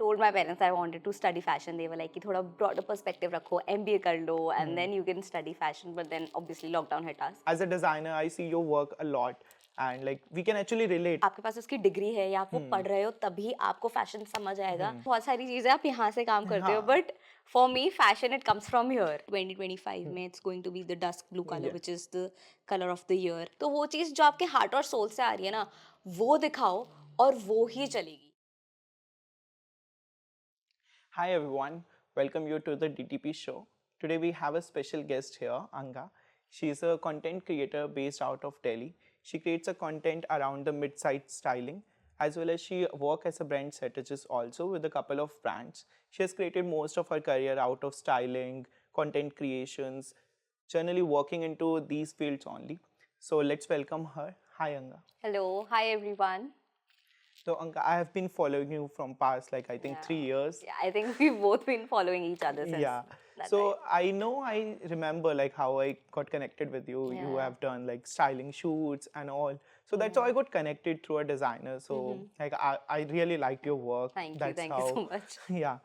told my parents I wanted to study fashion. They were like, कि थोड़ा broader perspective रखो, MBA कर लो, and then you can study fashion. But then obviously lockdown hit us. As a designer, I see your work a lot, and like we can actually relate. आपके पास उसकी degree है या आप वो पढ़ रहे हो तभी आपको फैशन समझ आएगा. बहुत सारी चीजें आप यहाँ से काम करते हो, but for me fashion it comes from here. 2025 में it's going to be the dusk blue colour which is the colour of the year. तो वो चीज जो आपके हार्ट और सोल से आ रही है ना, वो दिखाओ और वो ही चलेगी. Hi everyone, welcome you to the DTP show. Today we have a special guest here, Anga. She is a content creator based out of Delhi. She creates a content around the mid-side styling, as well as she works as a brand strategist also with a couple of brands. She has created most of her career out of styling, content creations, generally working into these fields only. So let's welcome her. Hi Anga. Hello, hi everyone. So Anga, I have been following you from past like I think 3 years. Yeah, I think we've both been following each other since. Yeah. that So time. I remember like how I got connected with you. You Yeah. have done like styling shoots and all. So that's how I got connected through a designer. So like I really liked your work. Thank you so much. Yeah.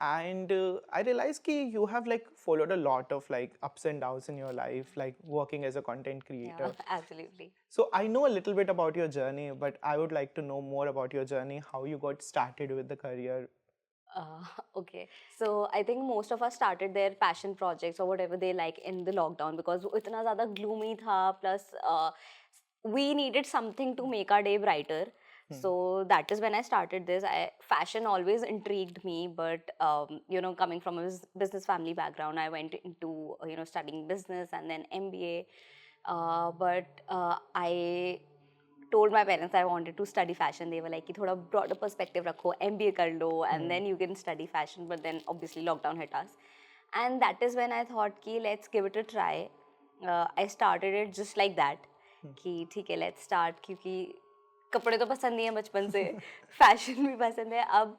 And I realized कि you have like followed a lot of like ups and downs in your life, like working as a content creator. Yeah, absolutely. So I know a little bit about your journey, but I would like to know more about your journey, how you got started with the career. Okay, so I think most of us started their passion projects or whatever they like in the lockdown because वो इतना ज़्यादा gloomy था, plus we needed something to make our day brighter. So that is when I started this. Fashion always intrigued me, but you know, coming from a business family background, I went into studying business and then MBA. But I told my parents I wanted to study fashion. They were like, कि थोड़ा broader perspective रखो, MBA कर लो, and then you can study fashion. But then obviously lockdown hit us, and that is when I thought कि let's give it a try. I started it just like that. कि ठीक है, let's start, क्योंकि कपड़े तो पसंद नहीं है बचपन से, फैशन भी पसंद है. अब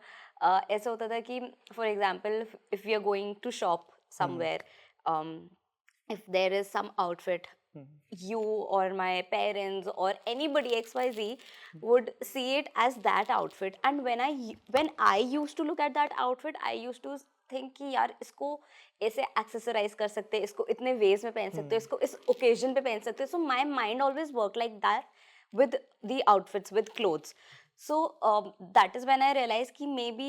ऐसा होता था कि for example if we are going to shop somewhere, if there is some outfit, you or my parents or anybody XYZ would see it as that outfit, and when I used to look at that outfit, I used to think कि यार इसको ऐसे accessorise कर सकते हैं, इसको इतने veg में पहन सकते हो, इसको इस ओकेजन पे पहन सकते हो. So my mind always work like that with the outfits, with clothes. So that is when I realized कि maybe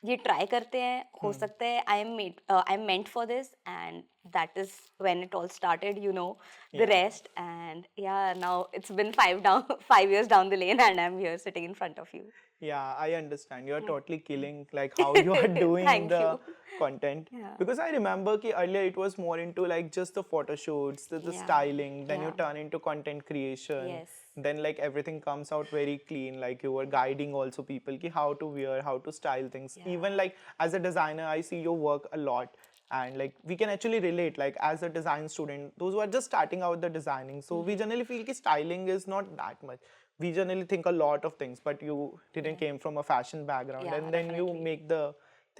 ये ट्राई करते हैं, हो सकता है I am meant for this, and that is when it all started, you know the rest. And yeah now it's been 5 years down the lane and I'm here sitting in front of you. Yeah, I understand. You're totally killing like how you are doing Thank the you. content. Yeah. Because I remember कि earlier it was more into like just the photo shoots, the Yeah. styling, then you Yeah. turn into content creation. Yes. Then like everything comes out very clean, like you were guiding also people ki how to wear, how to style things. Yeah. Even like as a designer, I see your work a lot. And like we can actually relate, like as a design student, those who are just starting out the designing. So we generally feel ki styling is not that much. We generally think a lot of things, but you didn't came from a fashion background, Yeah, and then you definitely. make the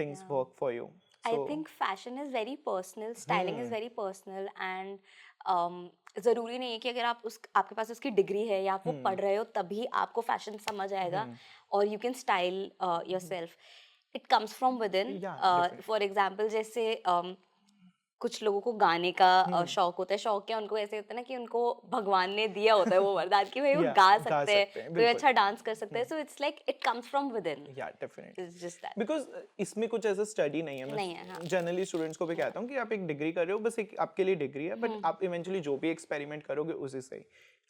things work for you. I think fashion is very personal, styling is very personal, and ज़रूरी नहीं है कि अगर आपके पास उसकी degree है या आप वो पढ़ रहे हो तभी आपको फैशन समझ आएगा, और you can style yourself. It comes from with in. For example जैसे कुछ लोगों को गाने का शौक होता है. शौक क्या, उनको ऐसे होता है ना कि उनको भगवान ने दिया होता है वो वरदान कि भाई वो गा सकते हैं, कोई अच्छा डांस कर सकते हैं. सो it's like it comes from with in. Yeah, definitely. It's just that. Because इसमें कुछ ऐसा स्टडी नहीं है. नहीं है, हाँ. जनरली स्टूडेंट्स को भी कहता हूँ कि आप एक डिग्री कर रहे हो, बस एक आपके लिए डिग्री है, बट आप इवेंचुअली जो भी एक्सपेरिमेंट करोगे उसी से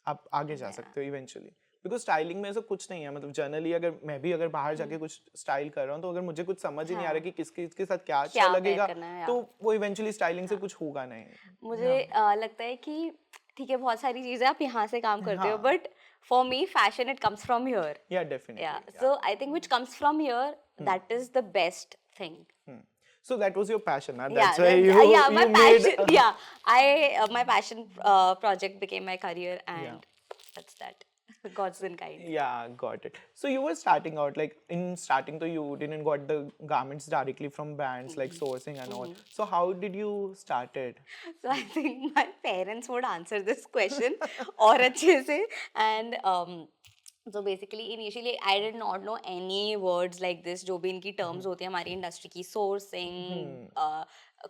आप आगे जा सकते हो इवेंचुअली. बिकॉज स्टाइलिंग में ऐसा कुछ नहीं है. मतलब जनरली अगर मैं भी अगर बाहर जाके कुछ स्टाइल कर रहा हूँ, तो अगर मुझे कुछ समझ ही नहीं आ रहा कि किसके साथ क्या अच्छा लगेगा, तो वो इवेंचुअली स्टाइलिंग से कुछ होगा नहीं. मुझे लगता है कि ठीक है, बहुत सारी चीजें आप यहाँ से काम करते हो, but for me fashion it comes from here. Yeah, definitely. Yeah, so I think which comes from here, that is the best thing. So that was your passion, huh? Yeah, That's why my you passion. made. Yeah, my passion project became my career, and that's that. God's been kind. Yeah, got it. So you were starting out, like in starting, so you didn't got the garments directly from brands, like sourcing and all. So how did you started? So I think my parents would answer this question और अच्छे से, and So basically, initially, I did not know any words like this, जो भी इनकी terms होती हैं हमारी industry की, sourcing,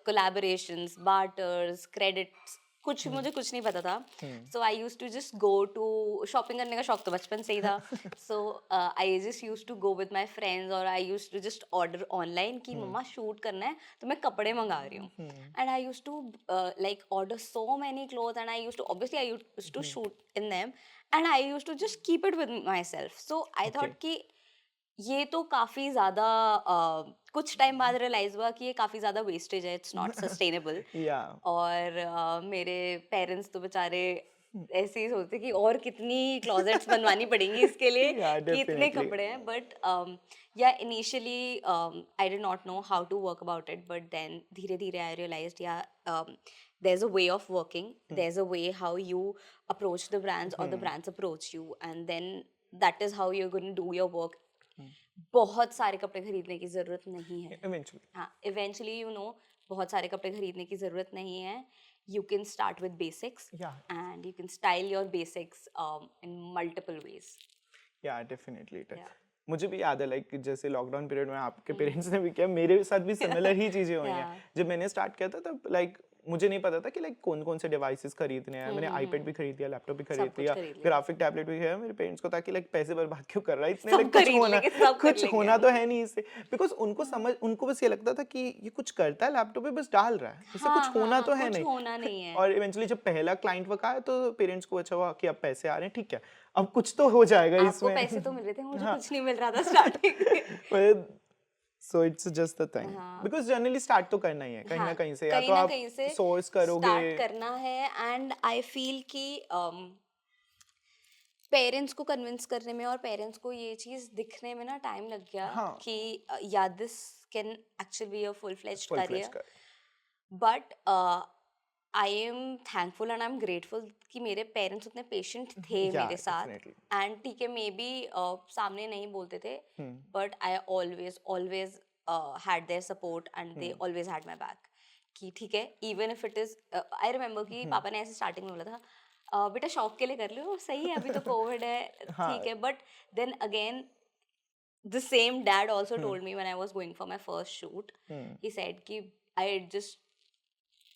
collaborations, barters, credits, कुछ मुझे कुछ नहीं पता था. So I used to just go to shopping करने का शौक तो बचपन से ही था. So I just used to go with my friends or I used to just order online कि मम्मा shoot करना है तो मैं कपड़े मंगा रही हूँ. And I used to like order so many clothes and I used to obviously I used to shoot in them and I used to just keep it with myself. So I thought कि ये तो काफी ज्यादा कुछ time बाद realise हुआ कि ये काफी ज्यादा वेस्टेज है, इट्स नॉट सस्टेनेबल. Yeah. और मेरे पेरेंट्स तो बेचारे ऐसे ही सोचते कि और कितनी क्लोजेट्स बनवानी पड़ेंगी इसके लिए Yeah, कि इतने definitely. कपड़े हैं. But yeah initially I did not know how to work about it, but then धीरे धीरे आई रियलाइज्ड या there's a way of working, there's a way how you approach the brands or the brands approach you, and then that is how you're going to do your work. बहुत सारे कपड़े खरीदने की जरूरत नहीं है. Eventually. हाँ, eventually you know बहुत सारे कपड़े खरीदने की जरूरत नहीं है. You can start with basics. Yeah. And you can style your basics in multiple ways. Yeah, definitely it is. Yeah. मुझे भी याद है लाइक जैसे लॉकडाउन पीरियड में आपके पेरेंट्स ने भी किया, मेरे साथ भी सिमिलर ही चीजें हुई हैं. Yeah. जब मैंने स्टार्ट किया था तब लाइक मुझे नहीं पता था कि लाइक कौन कौन से डिवाइसेस खरीदने हैं. मैंने आईपैड भी खरीद लिया, लैपटॉप भी खरीद सब कुछ लिया, खरीद लिया. ग्राफिक टैबलेट भी है मेरे पेरेंट्स को, ताकि लाइक पैसे बर्बाद क्यों कर रहा है इतने, सब लाइक कुछ खरीद होना लेंगे, सब कर कुछ लेंगे होना हम. तो है नहीं इससे. बिकॉज उनको समझ, उनको बस ये लगता था कि ये कुछ करता है लैपटॉप पे, बस डाल रहा है, इससे कुछ होना तो है कुछ नहीं. होना नहीं है. और इवेंचुअली जब पहला क्लाइंट वर्क आया तो पेरेंट्स को अच्छा हुआ कि अब पैसे आ रहे हैं, ठीक है अब कुछ तो हो जाएगा आपको इसमें. पैसे तो मिल रहे थे, मुझे कुछ नहीं मिल रहा था स्टार्टिंग में. So it's just the thing. Because generally start तो करना ही है कहीं ना कहीं से, या तो आप सोर्स करोगे, स्टार्ट करना है. एंड आई फील कि पेरेंट्स को कन्विंस करने में और पेरेंट्स को ये चीज दिखने में ना टाइम लग गया. हाँ. कि या this can actually be a full fledged full-fledged career. career. But I am thankful and I am grateful कि मेरे पेरेंट्स उतने पेशेंट थे Yeah, मेरे साथ. definitely. एंड ठीक है मे बी सामने नहीं बोलते थे, but I always always had their support and they always had my back. कि ठीक है, even if it is, I remember कि पापा ने ऐसे स्टार्टिंग में बोला था बेटा शौक के लिए कर लो, सही है अभी तो कोविड है, ठीक है. But then again the same dad also told me when I was going for my first shoot. He said कि I just,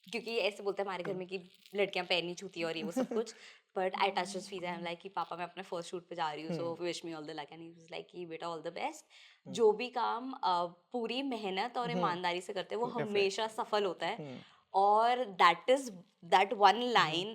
क्योंकि ऐसे बोलते हैं हमारे घर में कि लड़कियां पैर छूती है और ये वो सब कुछ. But I touch his fees, I am like कि पापा मैं अपने फर्स्ट शूट पे जा रही हूँ, so wish me all the luck. And he was like कि बेटा ऑल द बेस्ट. जो भी काम पूरी मेहनत और ईमानदारी से करते हैं वो हमेशा सफल होता है. और that one line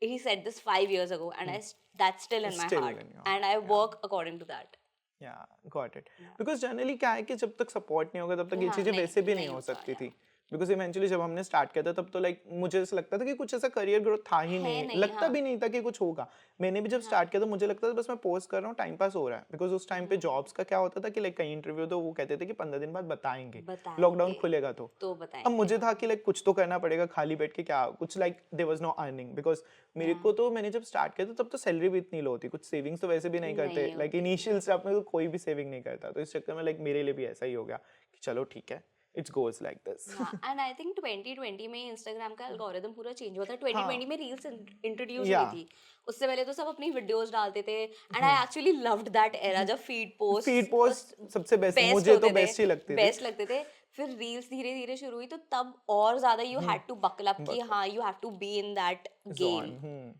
he said this 5 years ago and that's still in my Still heart, in your and I work according to that. Yeah, got it. Because generally क्या है कि जब तक सपोर्ट नहीं होगा तब तक ये चीजें वैसे भी नहीं हो सकती थी. बिकॉज इवेंचुअली जब हमने स्टार्ट किया था तब तो लाइक मुझे ऐसा लगता था कि कुछ ऐसा करियर ग्रोथ था ही नहीं, लगता भी नहीं था कि कुछ होगा. मैंने भी जब स्टार्ट किया तो मुझे लगता था बस मैं पोस्ट कर रहा हूँ, टाइम पास हो रहा है. बिकॉज उस टाइम पे जॉब्स का क्या होता था कि लाइक कहीं इंटरव्यू तो वो कहते थे कि 15 दिन बाद बताएंगे, लॉकडाउन खुलेगा तो बताएंगे. अब मुझे था कि लाइक कुछ तो करना पड़ेगा, खाली बैठ के क्या कुछ, like there was no earning. Because मेरे को तो मैंने जब स्टार्ट किया था तब तो सैलरी भी इतनी लो थी, कुछ सेविंग्स तो वैसे भी नहीं करते. लाइक इनिशियल स्टेप में तो कोई भी सेविंग नहीं करता. तो इस चक्कर में लाइक मेरे लिए भी ऐसा ही हो गया कि चलो ठीक है, it's goes like this. And I think 2020 में इंस्टाग्राम का एल्गोरिदम पूरा चेंज हुआ था. 2020 में रील्स इंट्रोड्यूस हुई थी. उससे पहले तो सब अपनी वीडियोस डालते थे. And I actually loved that era जब फीड पोस्ट सबसे बेस्ट, मुझे तो बेस्ट ही लगते थे. फिर रील्स धीरे धीरे शुरू हुई तो तब और ज्यादा you had to buckle up कि हाँ you have to be in that game.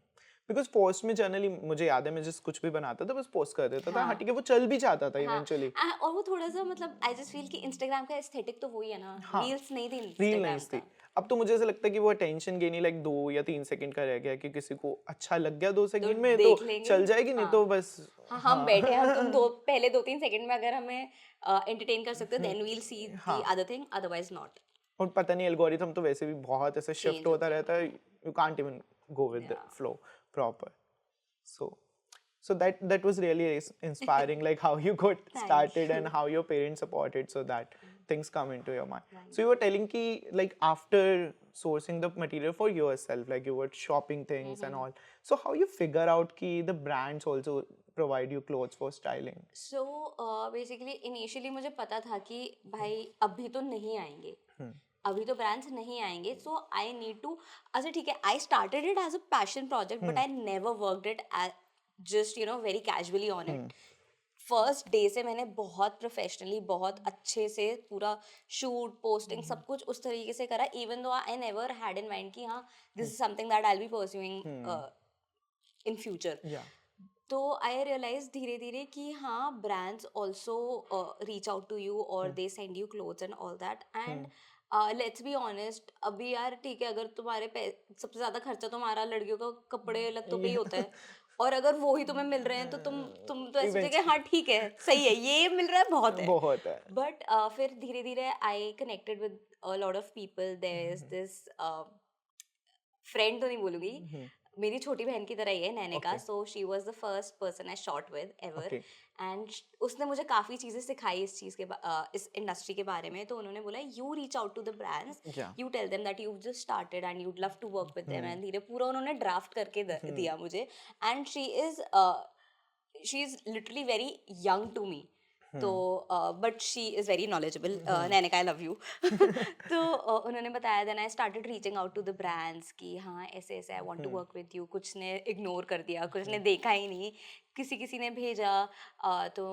Because post में जनरली मुझे याद है मैं जिस कुछ भी बनाता था बस पोस्ट कर देता था. हाँ ठीक है, वो चल भी जाता था इवेंचुअली. और वो थोड़ा सा मतलब आई जस्ट फील कि इंस्टाग्राम का एस्थेटिक तो वही है ना. रील्स नहीं थी, रील नहीं थी. अब तो मुझे ऐसा लगता है कि वो अटेंशन गेन ही लाइक 2 या 3 सेकंड का रह गया कि किसी को अच्छा लग गया 2 सेकंड में तो चल जाएगी, नहीं तो बस हम बैठे हैं, तुम पहले 2-3 सेकंड में अगर हमें एंटरटेन कर सकते हो then we will see the other thing, otherwise not. और पता नहीं एल्गोरिथम तो वैसे भी बहुत ऐसे शिफ्ट होता रहता है, you can't even go with the flow proper. So that was really inspiring, like how you got started and how your parents supported so that things come into your mind. So you were telling ki like after sourcing the material for yourself, like you were shopping things and all. So how you figure out ki the brands also provide you clothes for styling? So basically initially मुझे पता था कि भाई अभी तो नहीं आएंगे, अभी तो ब्रांड्स नहीं आएंगे. सो आई नीड टू, अच्छा ठीक है, I started it as a passion project but I never worked it just very casually on it. First day से मैंने बहुत प्रोफेशनली बहुत अच्छे से पूरा शूट पोस्टिंग सब कुछ उस तरीके से करा, even though I never had in mind कि हाँ this is something that I will be pursuing in future. Yeah. तो आई रियलाइज धीरे धीरे कि हाँ brands also reach out to you और they send you clothes and all that. And let's be honest, अभी यार ठीक है, अगर तुम्हारे सबसे ज्यादा खर्चा तुम्हारा लड़कियों का कपड़े लत्तों पे ही होता है, और अगर वो ही तुम्हें मिल रहे हैं तो तुम तो ऐसे सोचोगे हाँ ठीक है सही है ये मिल रहा है बहुत है. बहुत है. बट फिर धीरे धीरे I connected with a lot of people. There is this friend तो नहीं बोलूंगी, मेरी छोटी बहन की तरह ही है Nainika. So she was the first person I shot with ever. And उसने मुझे काफ़ी चीज़ें सिखाई इस चीज़ के इस इंडस्ट्री के बारे में. तो उन्होंने बोला you reach out to the brands, you tell them that you just started and you'd love to work with them. And धीरे पूरा उन्होंने ड्राफ्ट करके दिया मुझे. And she is literally very young to me. तो but she is very knowledgeable. Nainika I love you. तो उन्होंने बताया, then I started reaching out to the brands कि हाँ ऐसे ऐसे I want to work with you. कुछ ने इग्नोर कर दिया, कुछ ने देखा ही नहीं, किसी ने भेजा तो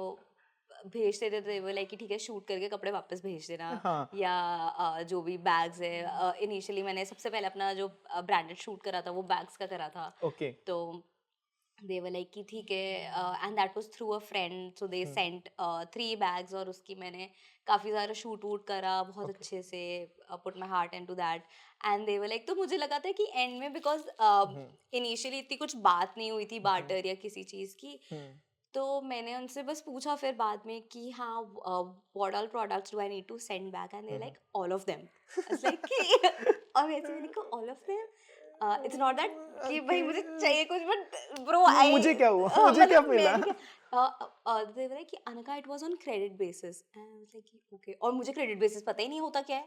भेजते थे तो वो लाइक कि ठीक है शूट करके कपड़े वापस भेज देना. या जो भी बैग्स है, इनिशियली मैंने सबसे पहले अपना जो ब्रांडेड शूट करा था वो बैग्स का करा था. तो they were like कि ठीक है, and that was through a friend, so they sent 3 bags और उसकी मैंने काफ़ी सारा शूट वूट करा बहुत अच्छे से, put my heart into that. and they were like, तो मुझे लगा था कि एंड में बिकॉज इनिशियली इतनी कुछ बात नहीं हुई थी बार्टर या किसी चीज़ की. तो मैंने उनसे बस पूछा फिर बाद में कि हाँ what all products do I need to send back, and they're like all of them. I was like कि और ऐसे मैंने कहा all of them. It's not that कि भाई मुझे चाहिए कुछ, बट ब्रो आई मुझे क्या हुआ, मुझे क्या मिला. they were like कि अनका it was on credit basis, and I was like okay. और मुझे credit basis पता ही नहीं होता क्या है,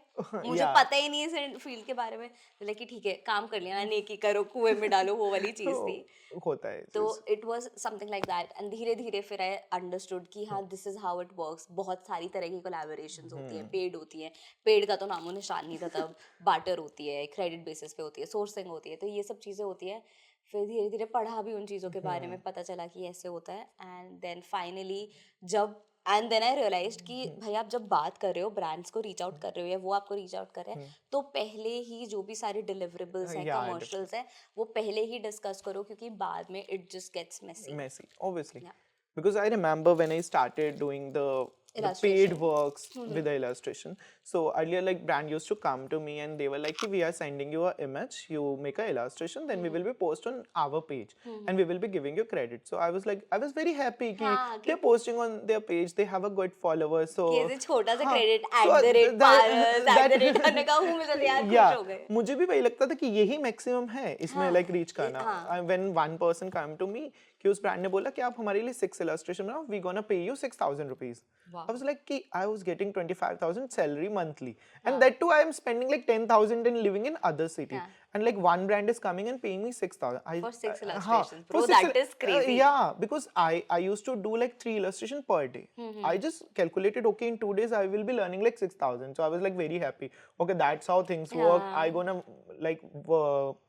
मुझे पता ही नहीं है इस फील्ड के बारे में. like कि ठीक है काम कर लिया, नेकी करो कुएं में डालो, वो वाली चीज थी. होता है तो it was something like that. And धीरे धीरे फिर आई अंडरस्टूड कि हाँ this is how it works. बहुत सारी तरह की कोलैबोरेशंस होती हैं, पेड होती हैं, पेड का तो नामो निशान नहीं था तब, बार्टर होती है, क्रेडिट बेसिस पे होती है, सोर्सिंग होती है, तो ये सब चीज़ें होती है. फिर धीरे धीरे पढ़ा भी उन चीज़ों के बारे में, पता चला कि ऐसे होता है. And then finally and then I realised कि भाई आप जब बात कर रहे हो, ब्रांड्स को रीच आउट कर रहे हो या वो आपको रीच आउट कर रहे हैं, तो पहले ही जो भी सारे डिलीवरेबल्स हैं, कमर्शियल्स हैं, वो पहले ही डिस्कस करो, क्योंकि बाद में it just gets messy obviously. Because I remember when I started doing the paid works with the illustration. So earlier, like brand used to come to me and they were like, we are sending you an image, you make an illustration, then we will be post on our page and we will be giving you credit. So I was like, I was very happy कि they're posting on their page, they have a good followers. So ये छोटा सा credit @ करने का हूँ मैं, यार खुश हो गए. मुझे भी वही लगता था कि यही मैक्सिमम है इसमें like reach करना. When one person come to me कि उस ब्रांड ने बोला कि आप हमारे लिए 6 illustration बनाओ, we gonna pay you 6,000 rupees. I was like कि I was getting 25,000 salary monthly, and that too I am spending like 10,000 and living in other city. And like one brand is coming and paying me 6,000. For 6 illustrations, bro, that is crazy. Yeah, because I used to do like 3 illustration per day. I just calculated, okay, in 2 days I will be learning like 6,000. So I was like very happy. Okay, that's how things work. I gonna like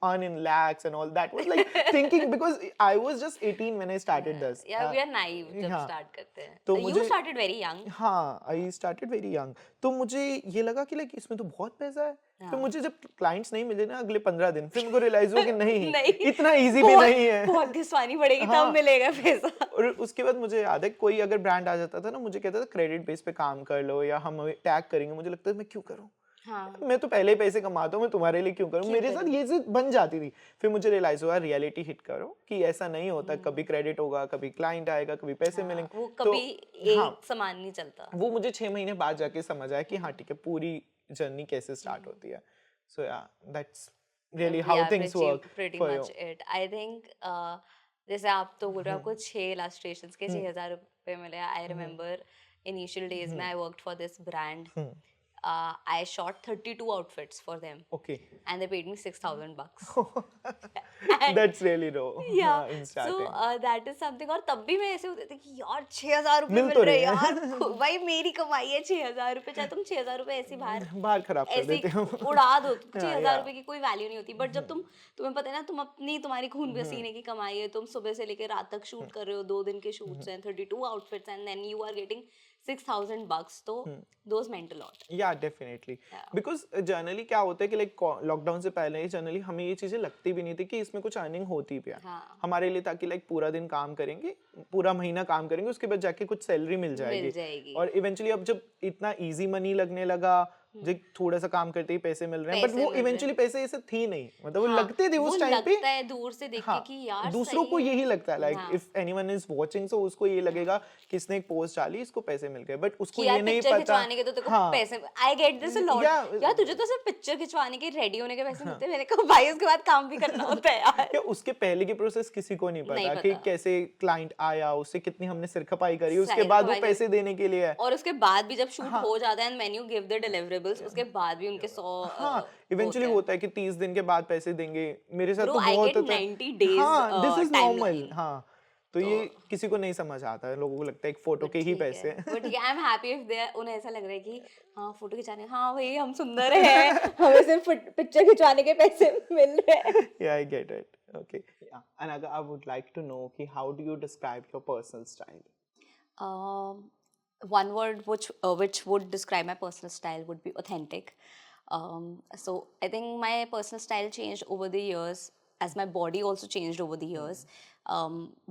earn in lakhs and all that. Was like thinking because I was just 18 when I started this. Yeah, we are naive जब start करते हैं. तो you started very young. हाँ, I started very young. तो मुझे ये लगा कि like इसमें तो बहुत पैसा है. फिर मुझे जब क्लाइंट्स नहीं मिले ना अगले 15 दिन, फिर मुझे रियलाइज हुआ कि नहीं इतना इजी भी नहीं है, बहुत घिसवानी पड़ेगी तब मिलेगा पैसा. और उसके बाद मुझे याद है कोई अगर ब्रांड आ जाता था ना, मुझे कहता था क्रेडिट बेस पे काम कर लो या हम टैग करेंगे. मुझे लगता था मैं क्यों करूं, मैं तो पहले ही पैसे कमाता हूँ, मैं तुम्हारे लिए क्यों करूं. मेरे साथ ये चीज बन जाती थी. फिर मुझे रियलाइज हुआ रियलिटी हिट करो कि ऐसा नहीं होता. कभी क्रेडिट होगा, कभी क्लाइंट आएगा, कभी पैसे मिलेंगे, वो कभी एक समान नहीं चलता. वो मुझे 6 महीने बाद जाके समझ आया कि हाँ ठीक है पूरी जर्नी कैसे स्टार्ट होती है. So yeah, that's really how things work. Pretty much it. I think जैसे आप तो बोल रहे हो आपको 6 illustrations के 6,000 रुपए मिले. I remember initial days में I worked for this brand. I shot 32 outfits for them, Okay. and they paid me $6,000. And That's really low yeah, in so starting. that is something. और तब भी मैं ऐसे होते थे कि यार 6,000 रुपए मिल मिल तो रहे रहे हैं हैं। यार, भाई मेरी कमाई है 6,000 रुपए, चाहे तुम 6,000 रुपए ऐसी बाहर बाहर खराब कर ऐसे देते हो। ही उड़ा दो, हाँ, 6,000 रुपए की कोई वैल्यू नहीं होती, बट जब तुम्हें पता है ना, तुम्हारी खून पसीने की कमाई है, तुम सुबह से लेकर रात तक शूट कर रहे हो, 2 दिन के शूट्स हैं, 32 outfits, and then you are getting $6,000, तो those meant a lot. Yeah definitely, Yeah. Because generally क्या होता है कि लाइक लॉकडाउन से पहले जनरली हमें ये चीजें लगती भी नहीं थी कि इसमें कुछ अर्निंग होती भी है हाँ. हमारे लिए, ताकि लाइक पूरा दिन काम करेंगे, पूरा महीना काम करेंगे, उसके बाद जाके कुछ सैलरी मिल मिल जाएगी। जाएगी. और इवेंचुअली अब जब इतना इजी मनी लगने लगा, जो थोड़ा सा काम करते ही पैसे मिल रहे हैं, बट पैसे वो मिल रहे हैं. इवेंचुअली पैसे ऐसे थी नहीं, मतलब वो हाँ, लगते थे वो उस टाइम पे। लगता है दूर से देख के हाँ, कि यार दूसरों सही को है. यही लगता है, लाइक हाँ. इफ एनीवन इज वाचिंग, सो उसको ये लगेगा कि इसने एक पोस्ट डाली, इसको पैसे मिल गए, बट उसको कि यार ये नहीं पिक्चर पता। खिंचवाने के तो तेरे को हाँ, पैसे, I get this a lot. या यार तुझे तो सिर्फ पिक्चर खिंचवाने के, रेडी होने के पैसे मिलते हैं. मैंने कहा भाई उसके बाद काम भी करना होता है यार. या उसके पहले की प्रोसेस किसी को नहीं नहीं पता कि पता. कैसे क्लाइंट आया, उससे कितनी हमने सिरखपाई करी, उसके सिर बाद वो खपाई करी. पैसे देने के लिए है। और उसके बाद भी जब शूट हाँ. हो जाता है and when you give the deliverables, उसके बाद भी उनके 100 हाँ, इवेंचुअली होता है कि 30 दिन के बाद पैसे देंगे। मेरे साथ Bro, तो I बहुत get होता है। 90 days, हाँ, दिस इज नॉर्मल। timeline. हाँ, तो ये किसी को नहीं समझ आता है, लोगों को लगता है एक फोटो के ही पैसे हैं। बट ठीक है, I am happy if they, उन्हें ऐसा लग रहा है कि हाँ फोटो खिंचाने, हाँ भाई हम सुंदर हैं, हमें सिर्फ पिक्चर खिंचवाने के पैसे मिल रहे हैं. Yeah, I get it. Okay. Yeah. And I would like to know कि how do you describe your personal style? One word which would describe my personal style would be authentic. So I think my personal style changed over the years as my body also changed over the years.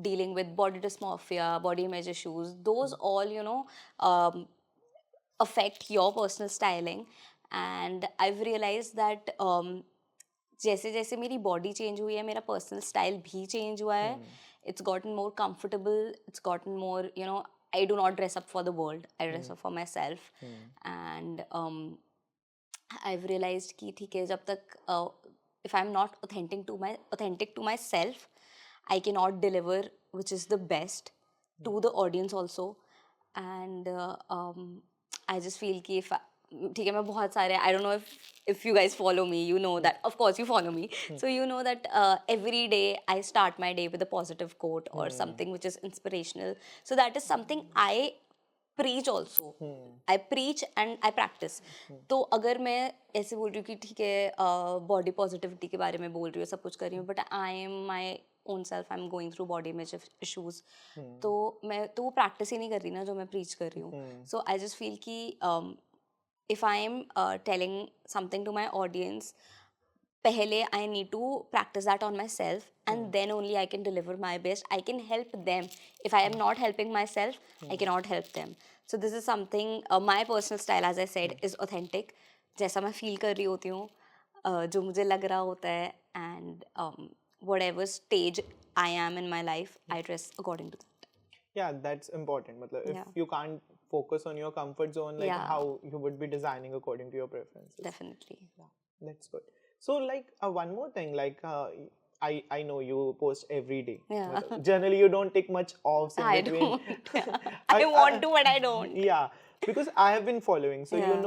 Dealing with body dysmorphia, body image issues, those all, affect your personal styling. And I've realized that जैसे जैसे मेरी body change हुई है, मेरा personal style भी change हुआ है. It's gotten more comfortable, it's gotten more, I do not dress up for the world, I dress up for my self. And I've realized कि ठीक है, जब तक if I'm not authentic to myself, I cannot deliver which is the best to the audience also. And I just feel कि if ठीक है, मैं बहुत सारे, I don't know if you guys follow me, you know that, of course you follow me, so you know that every day I start my day with a positive quote or something which is inspirational. So that is something I preach also. I preach and I practice. तो अगर मैं ऐसे बोल रही हूँ कि ठीक है बॉडी पॉजिटिविटी के बारे में बोल रही हूँ, सब कुछ कर रही हूँ, but I am my own self, I am going through body image issues, तो मैं तो वो प्रैक्टिस ही नहीं कर रही ना जो मैं प्रीच कर रही हूँ. सो आई जस्ट फील कि if I am telling something to my audience, पहले I need to practice that on myself, and then only I can deliver my best. I can help them. If I am not helping myself, I cannot help them. So this is something, my personal style, as I said, is authentic. जैसा मैं feel कर रही होती हूँ, जो मुझे लग रहा होता है, and whatever stage I am in my life, I dress according to that. Yeah, that's important. मतलब if Yeah. you can't focus on your comfort zone, like Yeah. how you would be designing according to your preferences. Definitely. Yeah, that's good. So like one more thing, like I know you post every day. Yeah. मतलब, generally you don't take much offs in I between. don't. I want to, but I don't. Yeah, because I have been following, so Yeah. I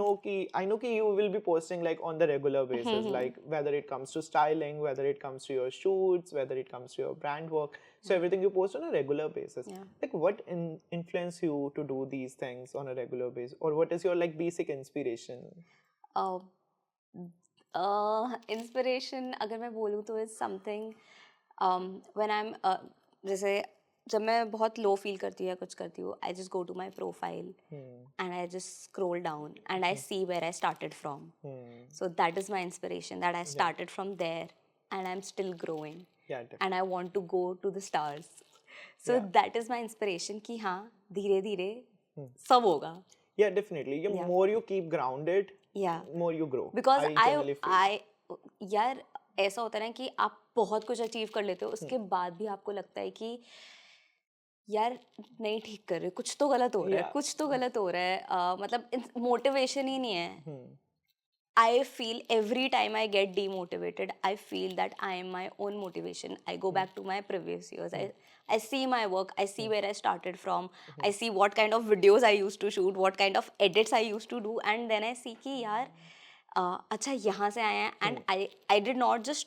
know कि you will be posting like on the regular basis, like whether it comes to styling, whether it comes to your shoots, whether it comes to your brand work. So everything you post on a regular basis. Yeah. Like what influence you to do these things on a regular basis, or what is your like basic inspiration? Inspiration अगर मैं बोलूँ तो is something when I'm जैसे जब मैं बहुत low feel करती हूँ या कुछ करती हूँ, I just go to my profile and I just scroll down and I see where I started from. So that is my inspiration, that I started from there and I'm still growing. Yeah, definitely. And I want to go to the stars. So that is my inspiration कि हाँ धीरे धीरे सब होगा. Yeah, definitely. The more you keep grounded, more you grow. Because generally feel. यार ऐसा होता है ना कि आप बहुत कुछ अचीव कर लेते हो, उसके बाद भी आपको लगता है कि यार नहीं ठीक कर रहे, कुछ तो गलत हो रहा है, कुछ तो गलत हो रहा है, मतलब मोटिवेशन ही नहीं है. I feel every time I get demotivated, I feel that I am my own motivation. I go back to my previous years. I see my work, I see where I started from, I see what kind of videos I used to shoot, what kind of edits I used to do, and then I see कि यार अच्छा यहाँ से आए हैं, and I did not just,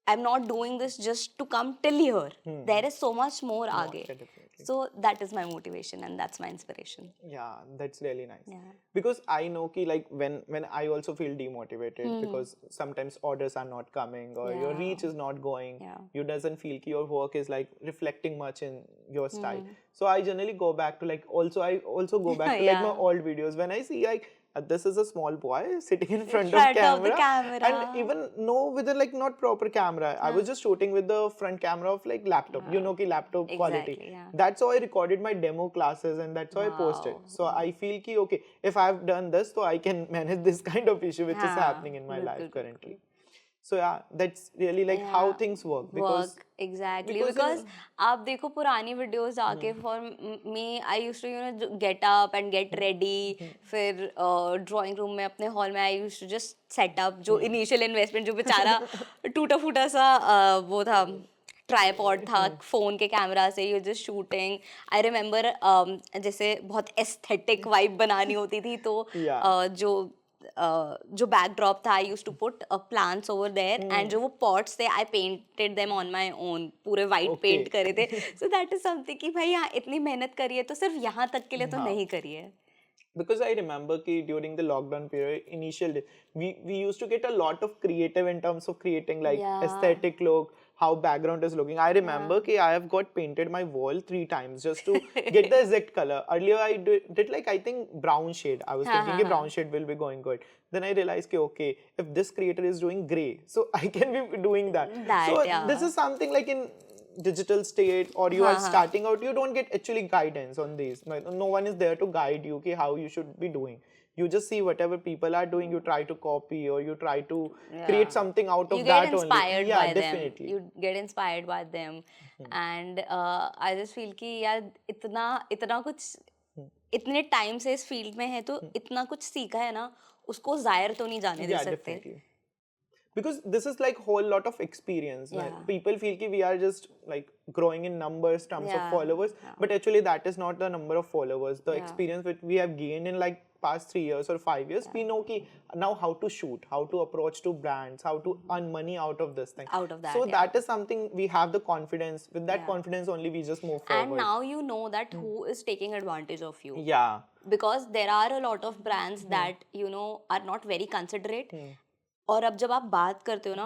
I'm not doing this just to come till here. There is so much more Yeah, आगे. definitely. So that is my motivation and that's my inspiration. Yeah, that's really nice. Yeah. Because I know ki like when I also feel demotivated because sometimes orders are not coming or your Yeah. reach is not going. Yeah. You doesn't feel ki your work is like reflecting much in your style. So I generally go back to like I also go back to like my Yeah. old videos when I see like this is a small boy sitting in front Front of of the camera, camera. and even no with a like not proper camera. I was just shooting with the front camera of like laptop. You know ki laptop quality. Exactly, yeah. That's how I recorded my demo classes and that's how I posted. Wow. So I feel ki okay, if I've done this, so I can manage this kind of issue which is हाँ, happening in my life बिल्कुल, currently. So yeah, that's really like how Yeah. things work because Work exactly because because आप देखो पुरानी videos आके for me I used to get up and get ready फिर drawing room में अपने hall में I used to just set up जो initial investment जो बेचारा टूटा फूटा सा वो था ट्राईपॉड था फोन के कैमरा से you just shooting I remember जैसे बहुत एस्थेटिक वाइब बनानी होती थी तो जो बैकड्रॉप था I used to put plants over there and जो वो पॉट्स थे I painted them on my own पूरे वाइट पेंट करे थे सो दैट इज समथिंग कि भाई यहाँ इतनी मेहनत करी है तो सिर्फ यहाँ तक के लिए तो नहीं करी है because I remember ki during the lockdown period, initial we used to get a lot of creative in terms of creating like aesthetic look, how background is looking. I remember ki I have got painted my wall 3 times just to get the exact color. Earlier I did like I think brown shade. I was thinking ki brown shade will be going good. Then I realized ki okay, if this creator is doing gray, so I can be doing that. So this is something like in digital state or you are starting out, you don't get actually guidance on these. No one is there to guide you ki how you should be doing. You just see whatever people are doing, you try to copy or you try to create something out of that only. You get inspired by definitely. them. You get inspired by them. And I just feel कि यार इतना कुछ इतने time से इस field में है तो इतना कुछ सीखा है ना उसको जाहिर तो नहीं जाने दे सकते. Definitely. Because this is like whole lot of experience. Like people feel ki we are just like growing in numbers, terms of followers, but actually that is not the number of followers. The experience which we have gained in like past 3 years or 5 years, we know ki now how to shoot, how to approach to brands, how to earn money out of this thing. Out of that, so that is something we have the confidence. With that confidence only we just move forward. And now you know that who is taking advantage of you. Yeah. Because there are a lot of brands that are not very considerate. और अब जब आप बात करते हो ना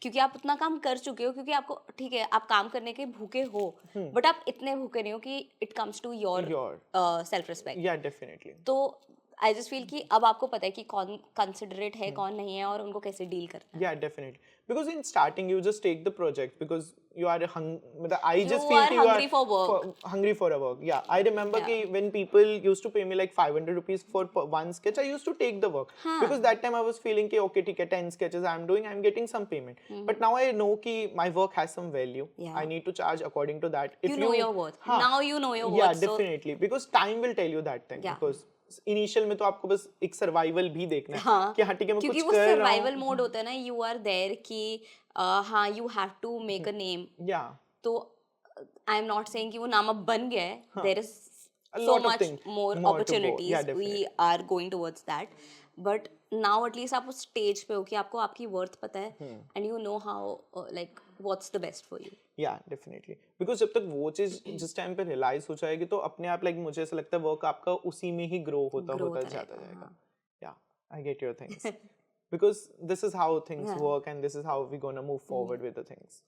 क्योंकि आप उतना काम कर चुके हो क्योंकि आपको ठीक है आप काम करने के भूखे हो बट आप इतने भूखे नहीं हो कि it comes to your self respect. Yeah definitely. तो आई जस्ट फील कि अब आपको पता है कि कौन कंसिडरेट है कौन नहीं है और उनको कैसे डील करना है. या definitely because in starting you just take the project because you are I just you feel are you hungry are for work. Hungry for a work. Yeah, I remember ki when people used to pay me like 500 rupees for one sketch, I used to take the work because that time I was feeling ki okay ठीक है 10 sketches I'm doing, I'm getting some payment. But now I know ki my work has some value. I need to charge according to that. If you know your worth. Now you know your worth. Yeah, definitely. Because time will tell you that thing. Because initial में तो आपको बस एक survival भी देखना है कि हाँ ठीक है मैं कुछ कर रहा हूँ. क्योंकि वो सर्वाइवल मोड होता है ना, यू आर देयर कि हाँ you have to make a name. तो आई एम नॉट सेइंग कि वो नाम अब बन गया है. There is so much more opportunities. We are going towards that. But now at least आप उस स्टेज पे हो कि आपको आपकी वर्थ पता है and you know how like what's the best for you. Yeah, definitely. Because जब तक वो चीज जिस टाइम पे रियलाइज हो जाएगी तो अपने आप like मुझे ऐसा लगता है वर्क आपका उसी में ही ग्रो होता जाता जाएगा. Yeah, I get your things. Because this is how things work and this is how we're gonna move forward with the things.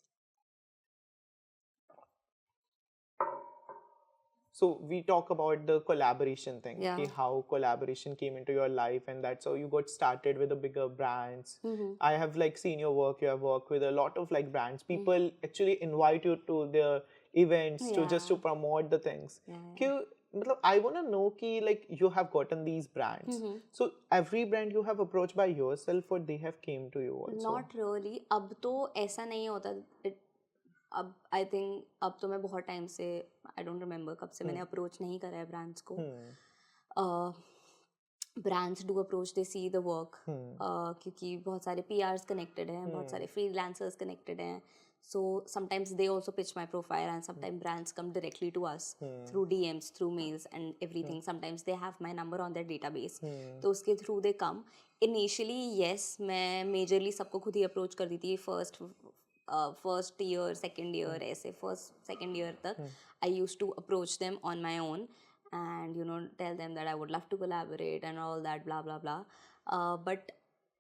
So we talk about the collaboration thing, how collaboration came into your life and that's how you got started with the bigger brands. I have like seen your work, you have worked with a lot of like brands. People actually invite you to their events to just to promote the things. I want to know ki like you have gotten these brands. So every brand you have approached by yourself or they have came to you also? Not really. अब तो ऐसा नहीं होता. अब I think अब तो मैं बहुत टाइम से आई डोंट रिमेम्बर कब से मैंने अप्रोच नहीं करा है ब्रांड्स को. brands do approach, they see the work, क्योंकि बहुत सारे PRs connected हैं, बहुत सारे freelancers connected हैं. So sometimes they also pitch my profile, and sometimes brands come directly to us through DMs, through mails and everything. Sometimes they have my number on their database. तो उसके through they come. Initially, yes, मैं majorly सबको खुद ही approach कर दी थी first year, second year, ऐसे first second year तक I used to approach them on my own and tell them that I would love to collaborate and all that blah blah blah. But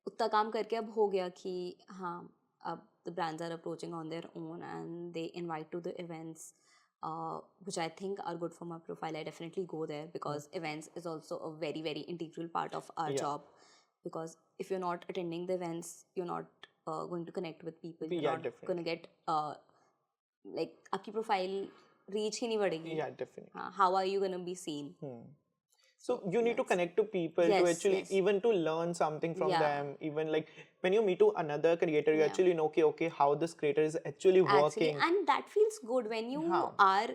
उतना काम करके अब हो गया कि हाँ, अब the brands are approaching on their own and they invite to the events, which I think are good for my profile. I definitely go there because events is also a very very integral part of our job, because if you're not attending the events, you're not going to connect with people, you're not going to get like आपकी profile reach ही नहीं बढ़ेगी. Yeah, definitely. How are you going to be seen? So you need to connect to people to actually even to learn something from them. Even like when you meet to another creator, you actually know okay how this creator is actually working. And that feels good when you are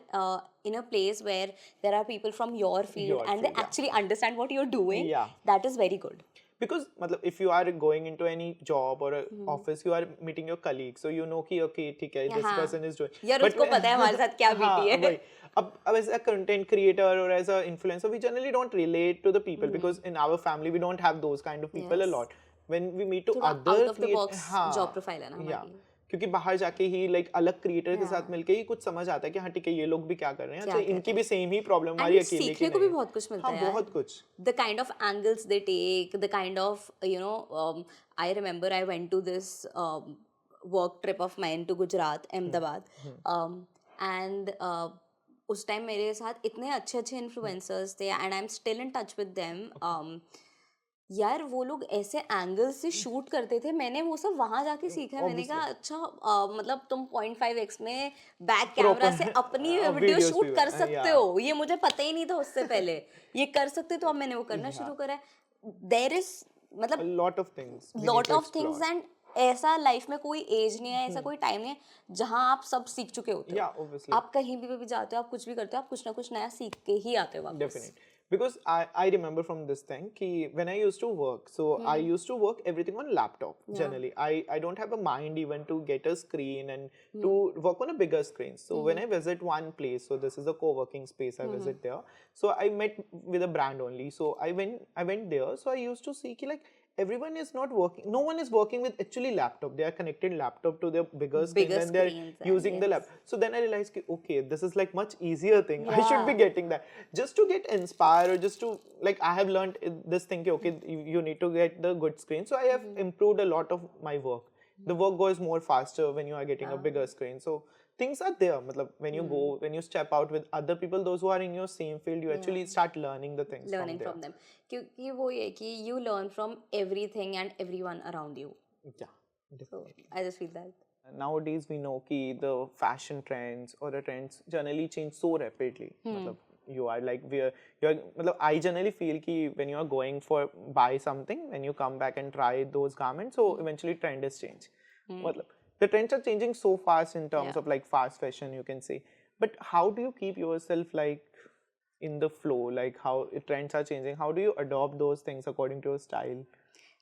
in a place where there are people from your field and they actually understand what you're doing. That is very good. Because if you are going into any job or a office, you are meeting your colleagues, so you know कि okay ठीक है, this person is doing. यार उसको पता है हमारे साथ क्या बीती है. अब as a content creator or as a influencer, we generally don't relate to the people because in our family we don't have those kind of people a lot. When we meet to other out of the box job profile है ना हमारी. क्योंकि बाहर जाके ही अलग creator के साथ मिलके ही कुछ समझ आता है कि हाँ ठीक है, ये लोग भी क्या कर रहे हैं, तो इनकी भी सेम ही प्रॉब्लम हमारी अकेले की नहीं. सीखने को भी बहुत कुछ मिलता है. बहुत कुछ. The kind of angles they take, the kind of I remember I went to this work trip of mine to Gujarat, Ahmedabad, and उस टाइम मेरे साथ इतने अच्छे अच्छे इन्फ्लुएंसर्स थे and I'm still in touch with them. यार वो लोग ऐसे एंगल से शूट करते थे, मैंने वो सब वहां जाके सीखा. मैंने कहा अच्छा मतलब तुम 0.5x में बैक कैमरा से अपनी वीडियो शूट कर सकते हो, ये मुझे पता ही नहीं था उससे पहले. ये कर सकते तो अब मैंने वो करना शुरू करा है. देयर इज मतलब लॉट ऑफ थिंग्स एंड ऐसा लाइफ में कोई एज नहीं है, ऐसा कोई टाइम नहीं है जहाँ आप सब सीख चुके होते हो. आप कहीं भी जाते हो, आप कुछ भी करते हो, आप कुछ ना कुछ नया सीख के ही आते हो वापस. Because I remember from this thing कि when I used to work, so I used to work everything on laptop generally. I don't have a mind even to get a screen and to work on a bigger screen. So when I visit one place, so this is a co-working space, I visit there. So I met with a brand only. So I went there. So I used to see कि like everyone is not working, no one is working with actually laptop. They are connected laptop to their bigger screen and they're using the laptop. So then I realized okay, this is like much easier thing. I should be getting that just to get inspired, or just to like I have learned this thing okay, you need to get the good screen. So I have improved a lot of my work. The work goes more faster when you are getting a bigger screen. So things are there. When you go, when you step out with other people, those who are in your same field, you actually start learning the things from them. क्योंकि वो ये कि you learn from everything and everyone around you. Yeah, definitely. So I just feel that. Nowadays we know कि the fashion trends or the trends generally change so rapidly. You are like I generally feel कि when you are going for buy something, when you come back and try those garments, so eventually trend is changed. The trends are changing so fast in terms of like fast fashion, you can say. But how do you keep yourself like in the flow? Like how trends are changing, how do you adopt those things according to your style?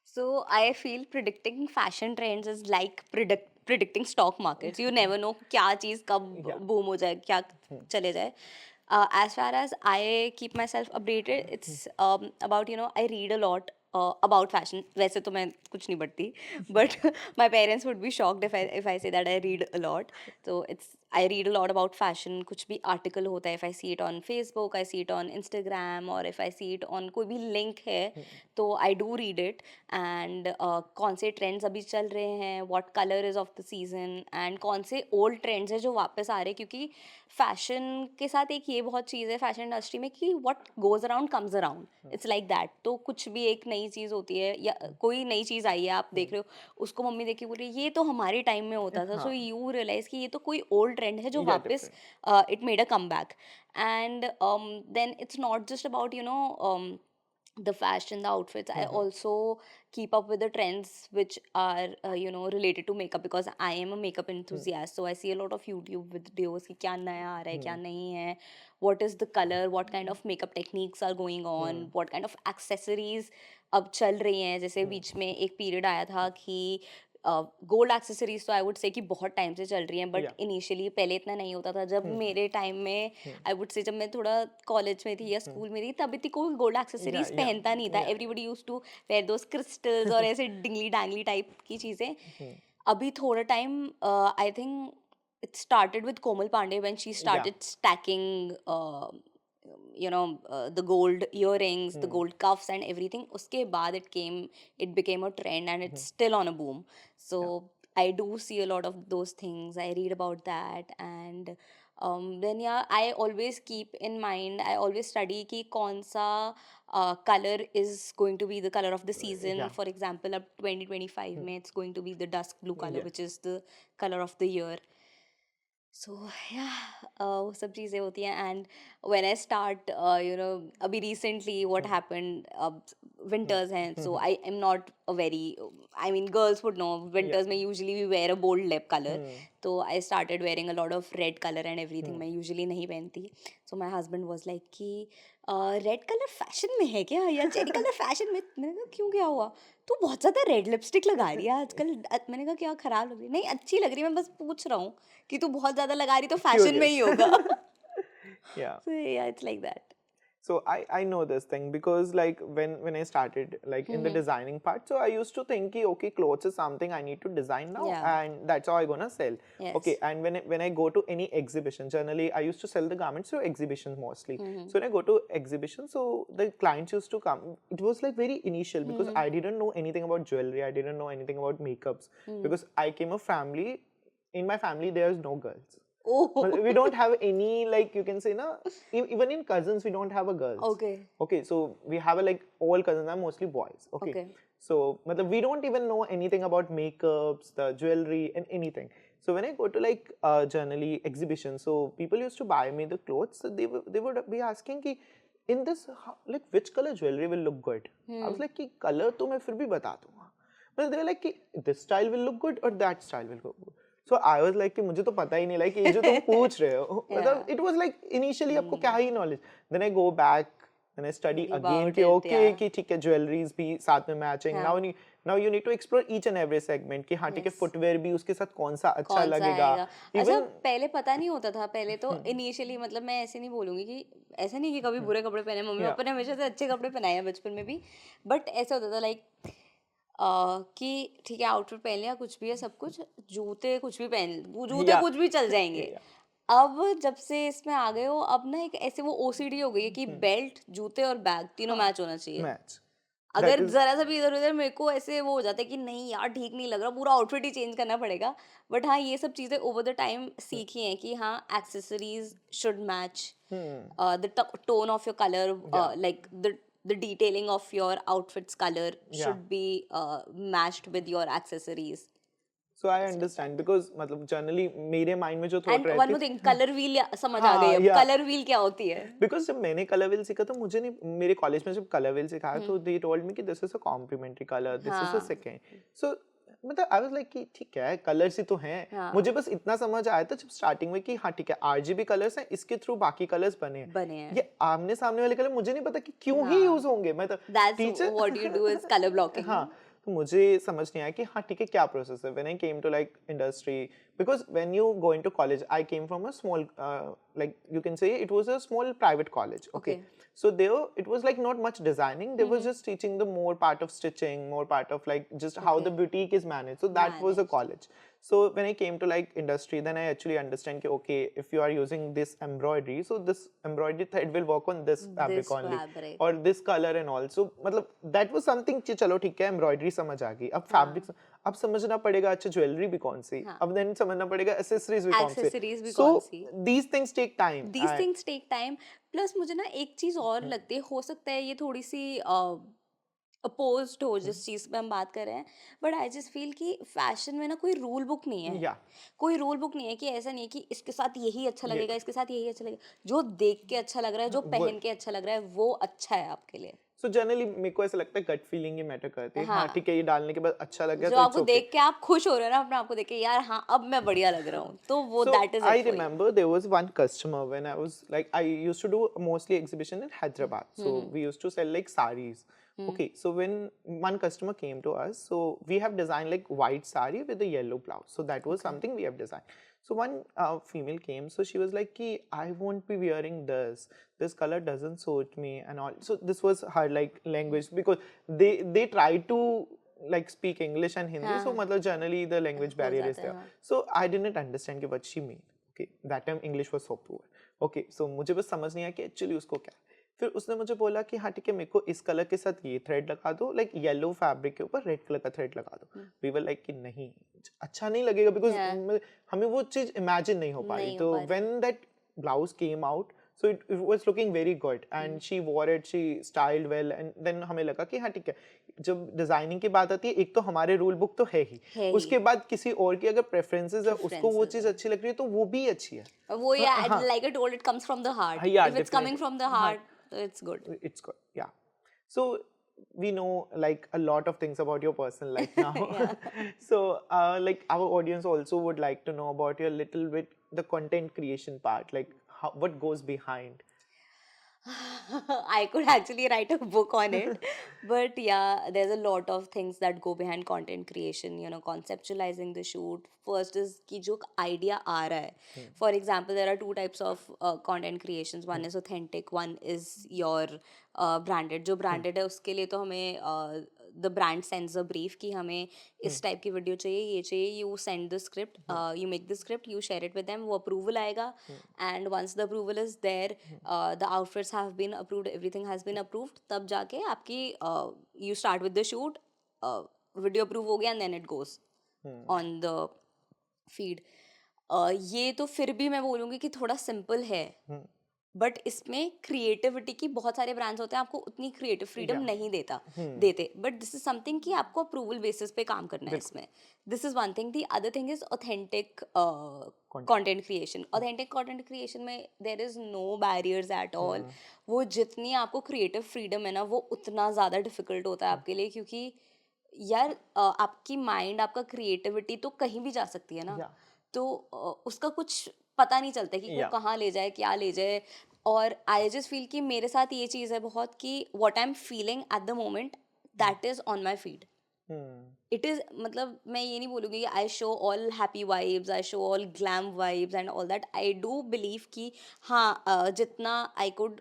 So I feel predicting fashion trends is like predicting stock markets. You never know क्या चीज़ कब boom हो जाए, क्या चले जाए. As far as I keep myself updated, it's about I read a lot about fashion. वैसे तो मैं कुछ नहीं पढ़ती, but my parents would be shocked if I say that I read a lot. So I read a lot about fashion. कुछ भी article होता है, if I see it on Facebook, I see it on Instagram, or if I see it on कोई भी link है, तो I do read it. And कौन से trends अभी चल रहे हैं, what color is of the season, and कौन से old trends है जो वापस आ रहे हैं. क्योंकि fashion के साथ एक ये बहुत चीज़ है fashion industry में कि what goes around comes around. It's like that. तो कुछ भी एक नई चीज़ होती है या कोई नई चीज़ आई है, आप देख रहे हो, उसको मम्मी देख के बोल रही है ये तो हमारे टाइम में होता था. So you realize कि ये तो कोई old trend है जो वापस it made a comeback. And then it's not just about the fashion, the outfits. I also keep up with the trends which are related to makeup, because I am a makeup enthusiast. So I see a lot of YouTube videos कि क्या नया आ रहा है क्या नहीं है, what is the color, what kind of makeup techniques are going on, what kind of accessories अब चल रही हैं. जैसे बीच में एक पीरियड आया था कि गोल्ड एक्सेसरीज तो आई वुड से कि बहुत टाइम से चल रही हैं, बट Yeah. इनिशियली पहले इतना नहीं होता था. जब मेरे टाइम में आई वुड से, जब मैं थोड़ा कॉलेज में थी या स्कूल में थी, तब इतनी कोई गोल्ड एक्सेसरीज yeah, पहनता नहीं था. yeah. Everybody use to wear those crystals और ऐसे डिंगली डैंगली टाइप की चीजें. अभी थोड़ा time I think it started with Komal Pandey when she started stacking the gold earrings, the gold cuffs and everything. Uske baad it became a trend, and it's still on a boom. So I do see a lot of those things. I read about that, and then I always keep in mind, I always study ki kaun sa color is going to be the color of the season. Yeah. For example, up 2025 mein it's going to be the dusk blue color, Yeah. which is the color of the year. So वो सब चीज़ें होती हैं. And when I start अभी recently what happened, अब winters हैं, so I am not a very, I mean girls would know, winters में usually we wear a bold lip colour. तो I started wearing a lot of red colour and everything. मैं usually नहीं पहनती. So my husband was like कि red colour fashion में है क्या, या चेरी कलर फैशन में. मैंने कहा क्यों, क्या हुआ, तू बहुत ज़्यादा रेड लिपस्टिक लगा रही है आजकल. मैंने कहा क्या खराब लग रही है, नहीं अच्छी लग रही है, मैं बस पूछ रहा हूँ कि तू बहुत ज़्यादा लगा रही तो फैशन में ही होगा. Yeah. So yeah, it's like that. So I know this thing because like when I started like in the designing part, so I used to think ki, okay, clothes is something I need to design now, Yeah. and that's how I gonna sell. Yes. Okay, and when I go to any exhibition, generally I used to sell the garments to exhibitions mostly. So when I go to exhibitions, so the clients used to come. It was like very initial because I didn't know anything about jewelry. I didn't know anything about makeups because I came a family. In my family, there's no girls. Oh. We don't have any, like you can say, na, even in cousins we don't have a girls. Okay. Okay, so we have like all cousins are mostly boys. Okay. Okay. So we don't even know anything about makeups, the jewelry and anything. So when I go to like generally exhibitions, so people used to buy me the clothes. So they would be asking ki, in this like which color jewelry will look good. I was like ki color to मैं फिर भी बता दूँगा. But they were like कि this style will look good or that style will look good. So I was like कि मुझे तो पता ही नहीं, like ये जो तुम पूछ रहे हो, मतलब it was like initially आपको क्या ही knowledge. Then I go back and I study About again it, कि okay yeah. कि ठीक है jewelries भी साथ में matching. Yeah. Now you need to explore each and every segment कि हाँ ठीक है Yes. footwear भी उसके साथ कौन सा अच्छा कौन सा लगेगा. आएगा. अच्छा, पहले पता नहीं होता था. पहले तो इनिशियली, मतलब मैं ऐसे नहीं बोलूंगी कि ऐसा नहीं कि कभी बुरे कपड़े पहने, मम्मी पापा ने हमेशा से अच्छे कपड़े पहनाए हैं बचपन में भी, बट ऐसा होता था लाइक कि ठीक है आउटफिट पहन लिया, कुछ भी है, सब कुछ, जूते कुछ भी पहन, जूते Yeah. कुछ भी चल जाएंगे. अब जब से इसमें आ गए हो, अब ना एक ऐसे वो ओसीडी हो गई है कि बेल्ट, जूते और बैग तीनों मैच होना चाहिए. Match. अगर is- जरा सा भी इधर उधर, मेरे को ऐसे वो हो जाता है कि नहीं यार ठीक नहीं लग रहा, पूरा आउटफिट ही चेंज करना पड़ेगा. बट हाँ, ये सब चीज़ें ओवर द टाइम सीखी हैं कि हाँ accessories should match the tone of your colour, like the detailing of your outfit's color should be matched with your accessories. So I understand because मतलब generally मेरे mind में जो thought And रहती one more thing, color wheel समझ आ गई अब. yeah. color wheel क्या होती है? बिकॉज जब मैंने कलर व्हील सीखा तो मुझे नहीं, मेरे कॉलेज में जब कलर व्हील सिखाया तो दे टोल्ड मी कि this is a complementary colour, this is a second. So मतलब आई वाज लाइक कि ठीक है कलर्स ही तो हैं. मुझे बस इतना समझ आया था जब स्टार्टिंग में कि हाँ ठीक है आरजीबी कलर्स हैं, इसके थ्रू बाकी कलर्स बने हैं. ये आमने सामने वाले कलर मुझे नहीं पता कि क्यों ही यूज होंगे. मतलब That's what you do is color blocking. हाँ, तो मुझे समझ नहीं आया कि हाँ ठीक है क्या प्रोसेस है. When I came to like industry, because when you go into college, I came from a small like you can say it was a small private college. Okay. So there it was like not much designing. They was just teaching the more part of stitching, more part of like just how the boutique is managed. So that was a college. So when I came to like industry, then I actually understand कि okay, if you are using this embroidery, so this embroidery thread will work on this fabric only, or this color and all. So मतलब that was something कि चलो ठीक है embroidery समझ आ गई. अब fabric अब समझना पड़ेगा अच्छा ज्वेलरी भी कौन सी, अब then समझना पड़ेगा एक्सेसरीज भी कौन सी. So these things take time. These things take time. Plus मुझे ना एक चीज और लगती है, हो सकता है ये थोड़ी सी अपोज्ड हो जिस चीज पे हम बात कर रहे हैं, बट आई जस्ट फील कि फैशन में ना कोई रूल बुक नहीं है. Yeah. कोई रूल बुक नहीं है कि ऐसा नहीं है कि इसके साथ यही अच्छा लगेगा, इसके साथ यही अच्छा लगेगा. जो देख के अच्छा लग रहा है, जो पहन के अच्छा लग रहा है, वो अच्छा है आपके लिए. सो जनरली मेरे को ऐसा लगता है गट फीलिंग ही मैटर करती है. हाँ हाँ. ठीक है, ये डालने के बाद अच्छा लग गया जो तो आपको इट्स ओके. देख के आप खुश हो रहे हो ना अपने आप को देख के, यार हाँ अब मैं बढ़िया लग रहा हूँ, तो वो So that is I it for you. remember there was one customer when I was like, I used to do mostly exhibition in Hyderabad. So we used to sell like saris. Okay, so when one customer came to us, so we have designed like white sari with a yellow blouse. So that was something we have designed. So one female came, so she was like, "Ki, I won't be wearing this. This color doesn't suit me and all." So this was her like language, because they try to like speak English and Hindi. So हाँ. matlab generally the language हो barrier is जाता है, there. हाँ. So I didn't understand कि what she meant. Okay, that time English was so poor. Okay, so मुझे बस समझ नहीं आया कि actually उसको क्या है. फिर उसने मुझे बोला कि हाँ ठीक है, मेरे को इस कलर के साथ ये थ्रेड लगा दो, लाइक येलो फैब्रिक के ऊपर रेड कलर का थ्रेड लगा दो. वी वर लाइक कि नहीं, अच्छा नहीं लगेगा, बिकॉज Yeah. हमें वो चीज इमेजिन नहीं हो पा रही. नहीं हो तो पा रही. When that blouse came out, so it was looking very good and she wore it, she styled well, and then हमें लगा कि हाँ ठीक है, जब डिजाइनिंग की बात आती है, एक तो हमारे रूल बुक तो है ही, उसके बाद किसी और की अगर प्रेफरेंसेस है, उसको वो चीज अच्छी लग रही है तो वो भी अच्छी है. वो या like I told, it comes from the heart. Yeah, if it's coming from the heart, it's good. It's good, yeah. So we know like a lot of things about your personal life now. So like our audience also would like to know about your little bit the content creation part, like how, what goes behind. I could actually write a book on it. But yeah, there's a lot of things that go behind content creation, you know, conceptualizing the shoot. First is कि जो idea आ रहा है. For example, there are two types of content creations. One is authentic, one is your branded. जो branded है उसके लिए तो हमें the brand sends a brief कि हमें इस टाइप की वीडियो चाहिए, ये चाहिए. You send the script, you make the script, you share it with them, वो approval आएगा. And once the approval is there, the outfits have been approved, everything has been approved, तब जाके आपकी you start with the shoot, video approve हो गया, and then it goes on the feed. ये तो फिर भी मैं बोलूँगी कि थोड़ा सिंपल है, बट इसमें क्रिएटिविटी की बहुत सारे ब्रांड्स होते हैं, आपको उतनी क्रिएटिव फ्रीडम नहीं देते, बट दिस इज समथिंग कि आपको अप्रूवल बेसिस पे काम करना है इसमें. This is one thing. The other thing is authentic content creation. Authentic content creation में there is no barriers at all. वो जितनी आपको क्रिएटिव फ्रीडम है ना, वो उतना ज़्यादा डिफिकल्ट होता है आपके लिए, क्योंकि यार आपकी माइंड, आपका क्रिएटिविटी तो कहीं भी जा सकती है ना. तो उसका कुछ पता नहीं चलता कि वो कहाँ ले जाए, क्या ले जाए. और आई जस्ट फील कि मेरे साथ ये चीज़ है बहुत कि what I am feeling at the moment, that is on my feed. It is, मतलब मैं ये नहीं बोलूँगी I show all happy vibes, I show all glam vibes and all that. I do believe कि हाँ, जितना आई कुड,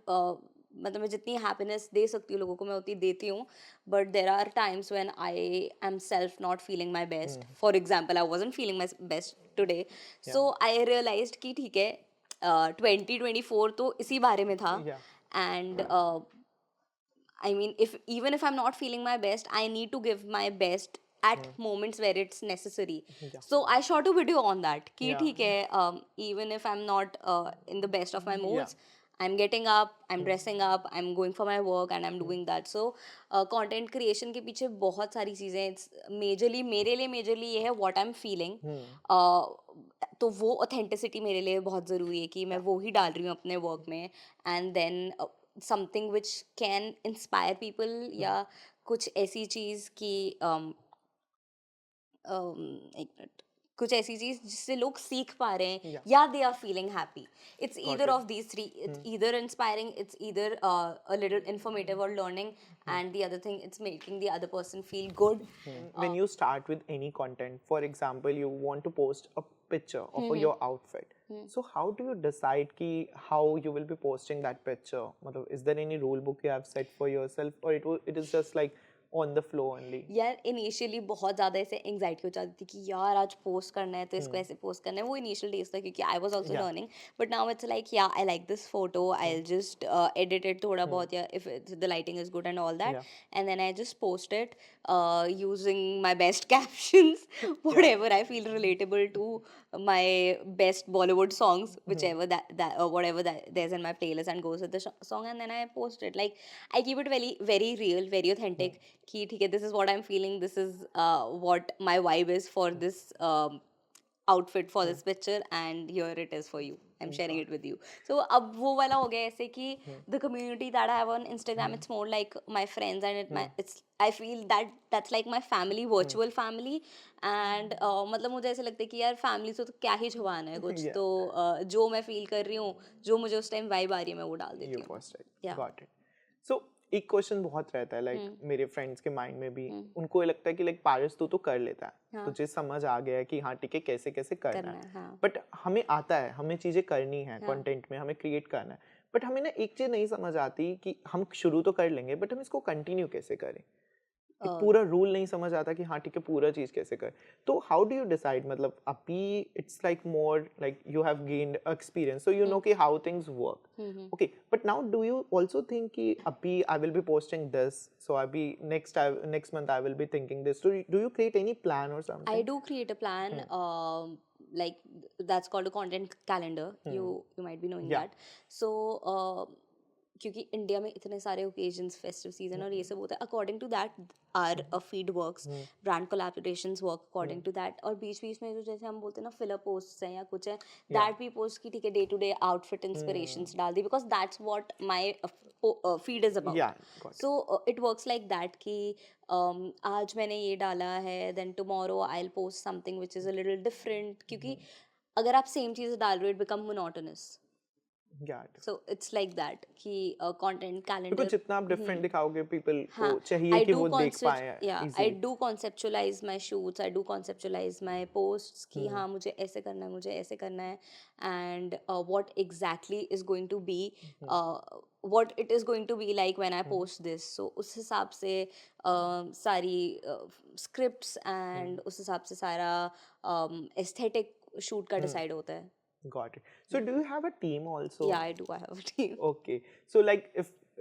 मतलब मैं जितनी हैप्पीनेस दे सकती हूँ लोगों को, मैं उतनी देती हूँ. But there are times when I am self not feeling my best. For example, I wasn't feeling my best today, so I realised कि ठीक है, 2024 तो इसी बारे में था. And I mean, even if I'm not feeling my best, I need to give my best at moments where it's necessary. So I shot a video on that. कि ठीक है, even if I'm not in the best of my moods, I'm getting up, I'm dressing up, I'm going for my work and I'm doing that. So content creation के पीछे बहुत सारी चीज़ें. It's majorly, मेरे लिए majorly ये है what I'm feeling. तो वो authenticity मेरे लिए बहुत ज़रूरी है कि मैं वो ही डाल रही हूँ अपने work में. And then something which can inspire people, या कुछ ऐसी चीज़ की एक मिनट, कुछ ऐसी चीज़ जिससे लोग सीख पा रहे हैं, या they are feeling happy. It's either of these three. It's either inspiring, it's either a little informative और learning, and the other thing, it's making the other person feel good. When you start with any content, for example, you want to post a picture of your outfit. So how do you decide ki how you will be posting that picture? Matlab, is there any rule book you have set for yourself, or it is just like on the flow only? यार initially बहुत ज़्यादा ऐसे anxiety हो जाती थी कि यार आज पोस्ट करना है तो इसको ऐसे पोस्ट करना है. वो इनिशियल डेज था, क्योंकि I was also learning. But now it's like yeah I like this photo, I will just edit it थोड़ा बहुत, या if the lighting is good and all that, and then I just post it using my best captions, whatever I feel relatable to my best Bollywood songs, whichever that whatever that there's in my playlist and goes with the song, and then I post it. Like I keep it very very real, very authentic. कि ठीक है, this is what I'm feeling, this is what my vibe is for this outfit, for this picture, and here it is for you. I'm sharing it with you. So अब वो वाला हो गया ऐसे कि the community that I have on Instagram, it's more like my friends, and it's I feel that that's like my family, virtual family. And मतलब मुझे ऐसे लगता है कि यार फैमिली से तो क्या ही छुपाना है कुछ, Yeah. तो जो मैं फील कर रही हूँ, जो मुझे उस टाइम वाइब आ रही है, मैं वो डाल देती You हूँ. post it. Yeah. Got it. So एक क्वेश्चन बहुत रहता है लाइक मेरे फ्रेंड्स के माइंड में भी, उनको ये लगता है कि लाइक पारस तू तो कर लेता है, हाँ. तुझे समझ आ गया है कि हाँ ठीक है कैसे कैसे करना करना है, है, हाँ. बट हमें आता है, हमें चीजें करनी है, हाँ. कंटेंट में हमें क्रिएट करना है, बट हमें ना एक चीज नहीं समझ आती कि हम शुरू तो कर लेंगे बट हम इसको कंटिन्यू कैसे करें. एक पूरा रूल नहीं समझ आता कि हाँ ठीक है पूरा चीज कैसे करें. तो हाउ डू यू डिसाइड, मतलब अभी it's like more like you have gained experience so you know कि how things work, okay, but now do you also think कि अभी I will be posting this, so अभी next month I will be thinking this, so do you create any plan or I something? do create a plan, like that's called a content calendar. You might be knowing Yeah. that. So क्योंकि India में इतने सारे occasions, festive season और ये सब होता है, according to that our feed works, brand collaborations work according to that. और बीच बीच में जो जैसे हम बोलते हैं ना फिलर पोस्ट्स हैं या कुछ है, दैट भी पोस्ट की ठीक है day to day outfit inspirations डाल दी, because that's what my feed is about. Yeah, got it. So it works like that कि आज मैंने ये डाला है, then tomorrow I will post something which is a little different, क्योंकि अगर आप सेम चीज़ डाल रहे हो it become monotonous. Yeah, it- So it's like that कि content calendar. because जितना आप डिफरेंट दिखाओगे पीपल को हाँ, चाहिए I कि do वो देख पाए yeah, I easily. do conceptualize my shoots, I do conceptualize my posts कि हाँ मुझे ऐसे करना है, मुझे ऐसे करना है, and what exactly is going to be, what it is going to be like when I post this. So उस हिसाब से सारी scripts and उस हिसाब से सारा aesthetic shoot का decide होता है. Got it. So do you have a team also? Yeah, I do. I have a team. Okay. So like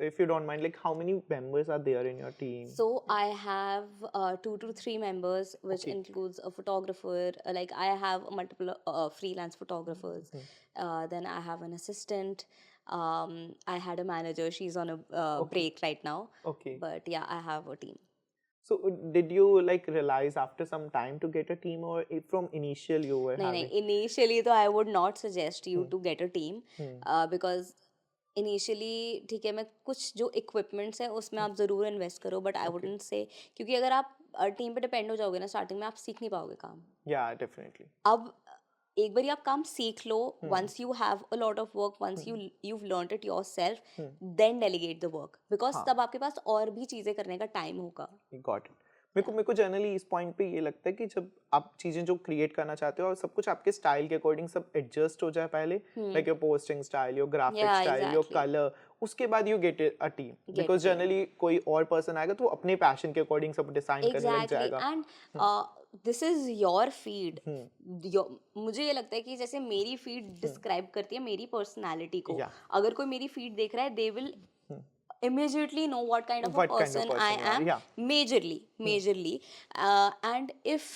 if you don't mind, like how many members are there in your team? So I have 2 to 3 members, which includes a photographer. Like I have multiple freelance photographers. Then I have an assistant. I had a manager. She's on a break right now. Okay. But yeah, I have a team. So did you like realize after some time to get a team, or from initial you were नहीं having? नहीं, initially तो I would not suggest you to get a team, because initially ठीक है, मैं कुछ जो equipments है उसमें आप ज़रूर इन्वेस्ट करो, बट आई वुडंट से, क्योंकि अगर आप टीम पे डिपेंड हो जाओगे ना स्टार्टिंग में, आप सीख नहीं पाओगे काम. Yeah, definitely. अब एक बार आप काम सीख लो, once you have a lot of work, once you've learned it yourself, then delegate the work, because तब आपके पास और भी चीज़ें करने का टाइम होगा. Got it. मेरे को जनरली इस पॉइंट पे ये लगता है कि जब आप चीजें जो क्रिएट करना चाहते हो और सब कुछ आपके स्टाइल के अकॉर्डिंग सब एडजस्ट हो जाए पहले, like your posting style, your graphic Yeah, style, your exactly. Colour, उसके बाद you get a team, because generally कोई और पर्सन आएगा तो वो अपने पैशन के अकॉर्डिंग सब डिजाइन करने लग Exactly. जाएगा. And this is your feed. मुझे ये लगता है कि जैसे मेरी फीड डिस्क्राइब करती है मेरी पर्सनालिटी को. Yeah. अगर कोई मेरी फीड देख रहा है, they will immediately know what kind of a What kind of person I person you are, am. yeah. Majorly. And if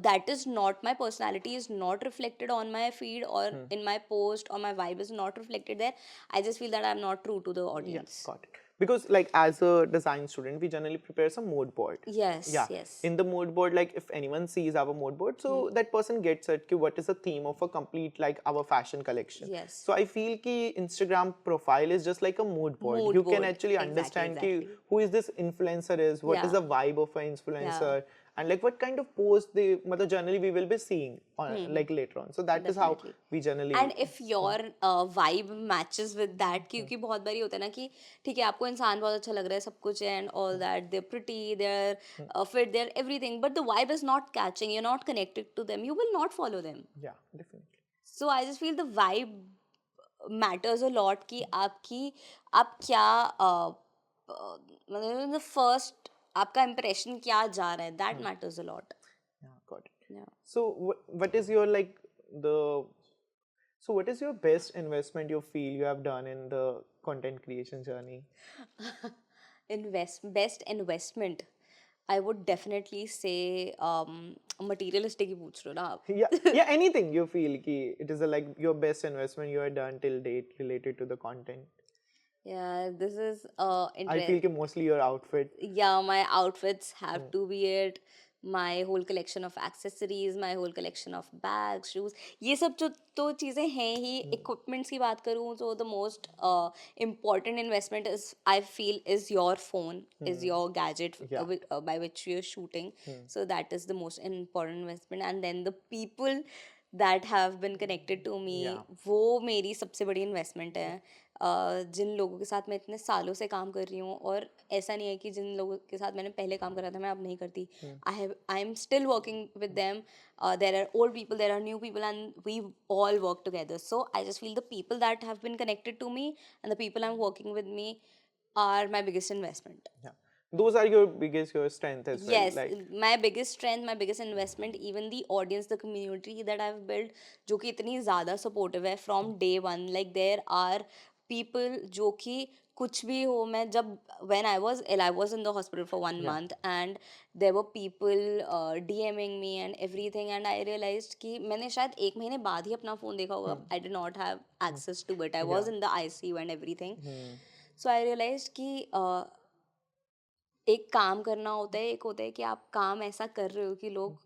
that is not, my personality is not reflected on my feed or in my post, or my vibe is not reflected there, I just feel that I'm not true to the audience. Got it. Because like as a design student, we generally prepare some mood board. Yes, Yeah. yes. In the mood board, like if anyone sees our mood board, so that person gets it. Ki what is the theme of a complete like our fashion collection? Yes. So I feel ki Instagram profile is just like a mood board. Mood You can board. actually Exactly, understand exactly. ki who is this influencer is, what is Yeah. the vibe of an influencer, and like what kind of post they, matlab generally we will be seeing on, like later on. So that is how Definitely. we generally. And if your vibe matches with that, क्योंकि बहुत बारी होता है ना कि ठीक है आपको इंसान बहुत अच्छा लग रहा है, सब कुछ है and all that, they're pretty, they're fit, they're everything, but the vibe is not catching, you're not connected to them, you will not follow them. Yeah, definitely. So I just feel the vibe matters a lot कि आप क्या मतलब the first आपका impression क्या जा रहा है, that matters a lot. Yeah, got it. Yeah. So what is your like what is your best investment you feel you have done in the content creation journey? Best investment, I would definitely say materialistic ही पूछ रहे हो ना आप. Yeah, anything you feel ki it is a, like your best investment you have done till date related to the content. Yeah, this is I feel ki mostly your outfit. yeah, my outfits have to be it. my whole collection of accessories, my whole collection of bags, shoes. ये सब जो तो चीज़ें हैं ही. Equipments की बात करूँ तो the most important investment is, I feel, is your phone, is your gadget Yeah. by which you're shooting. So that is the most important investment. And then the people that have been connected to me, Yeah. वो मेरी सबसे बड़ी investment है. जिन लोगों के साथ मैं इतने सालों से काम कर रही हूँ, और ऐसा नहीं है कि जिन लोगों के साथ मैंने पहले काम करा था मैं अब नहीं करती. I am still working with them. There are old people, there are new people, and we all work together. So I just feel the people that have been connected to me and the people I'm working with me are my biggest investment. Yeah. Those are your biggest, your strength as well. Yes, Like, my biggest strength, my biggest investment, even the audience, the community that I've built, जो कि इतनी ज़्यादा supportive है from day one. Like there are people जो कि कुछ भी हो, मैं जब when I was ill, I was in the hospital for 1 month, and there were people DMing me and everything, and I realized कि मैंने शायद 1 महीने बाद ही अपना फ़ोन देखा होगा. I did not have access to it. I was in the ICU and everything. So I realized कि एक काम करना होता है, एक होता है कि आप काम ऐसा कर रहे हो कि लोग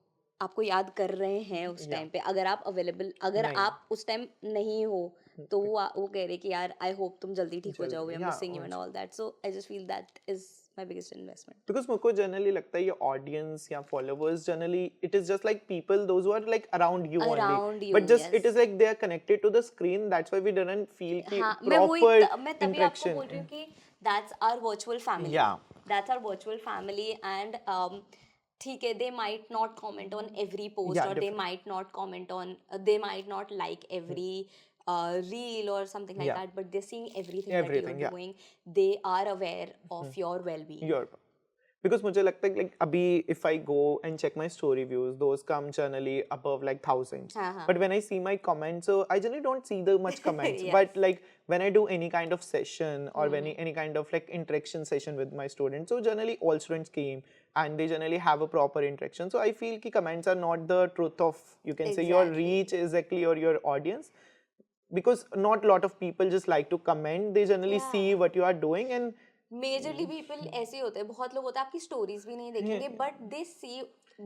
आपको याद कर रहे हैं उस टाइम पे. अगर आप अवेलेबल, अगर नहीं. आप उस टाइम नहीं हो, तो वो कह रहे कि यार आई होप तुम जल्दी ठीक हो जाओ, we are Yeah, missing you and all that. So I just feel that is my biggest investment. because मुझको generally लगता है ये audience या followers generally it is just like people those who are like around you only, Around you, but just yes. it is like they are connected to the screen, that's why we didn't feel कि हाँ, proper मैं तभी आपको interaction. बोल रही हूँ कि that's our virtual family. Yeah. That's our virtual family, and ठीक है, they might not comment on every post, Yeah, or they different. might not comment on, they might not like every reel or something like Yeah. that, but they're seeing everything that Everything, you're yeah. doing. They are aware of your well-being. Your because मुझे लगता है like अभी if I go and check my story views, those come generally above like thousands. हाँ. But when I see my comments, so I generally don't see the much comments. Yes. But like when I do any kind of session or when any kind of like interaction session with my students, so generally all students came and they generally have a proper interaction. So I feel कि comments are not the truth of, you can say, your Exactly. reach exactly or your audience. Because not a lot of people just like to comment. They generally Yeah. see what you are doing and majorly people ऐसे ही होते हैं. बहुत लोग होते हैं आपकी stories भी नहीं देखेंगे, but they see,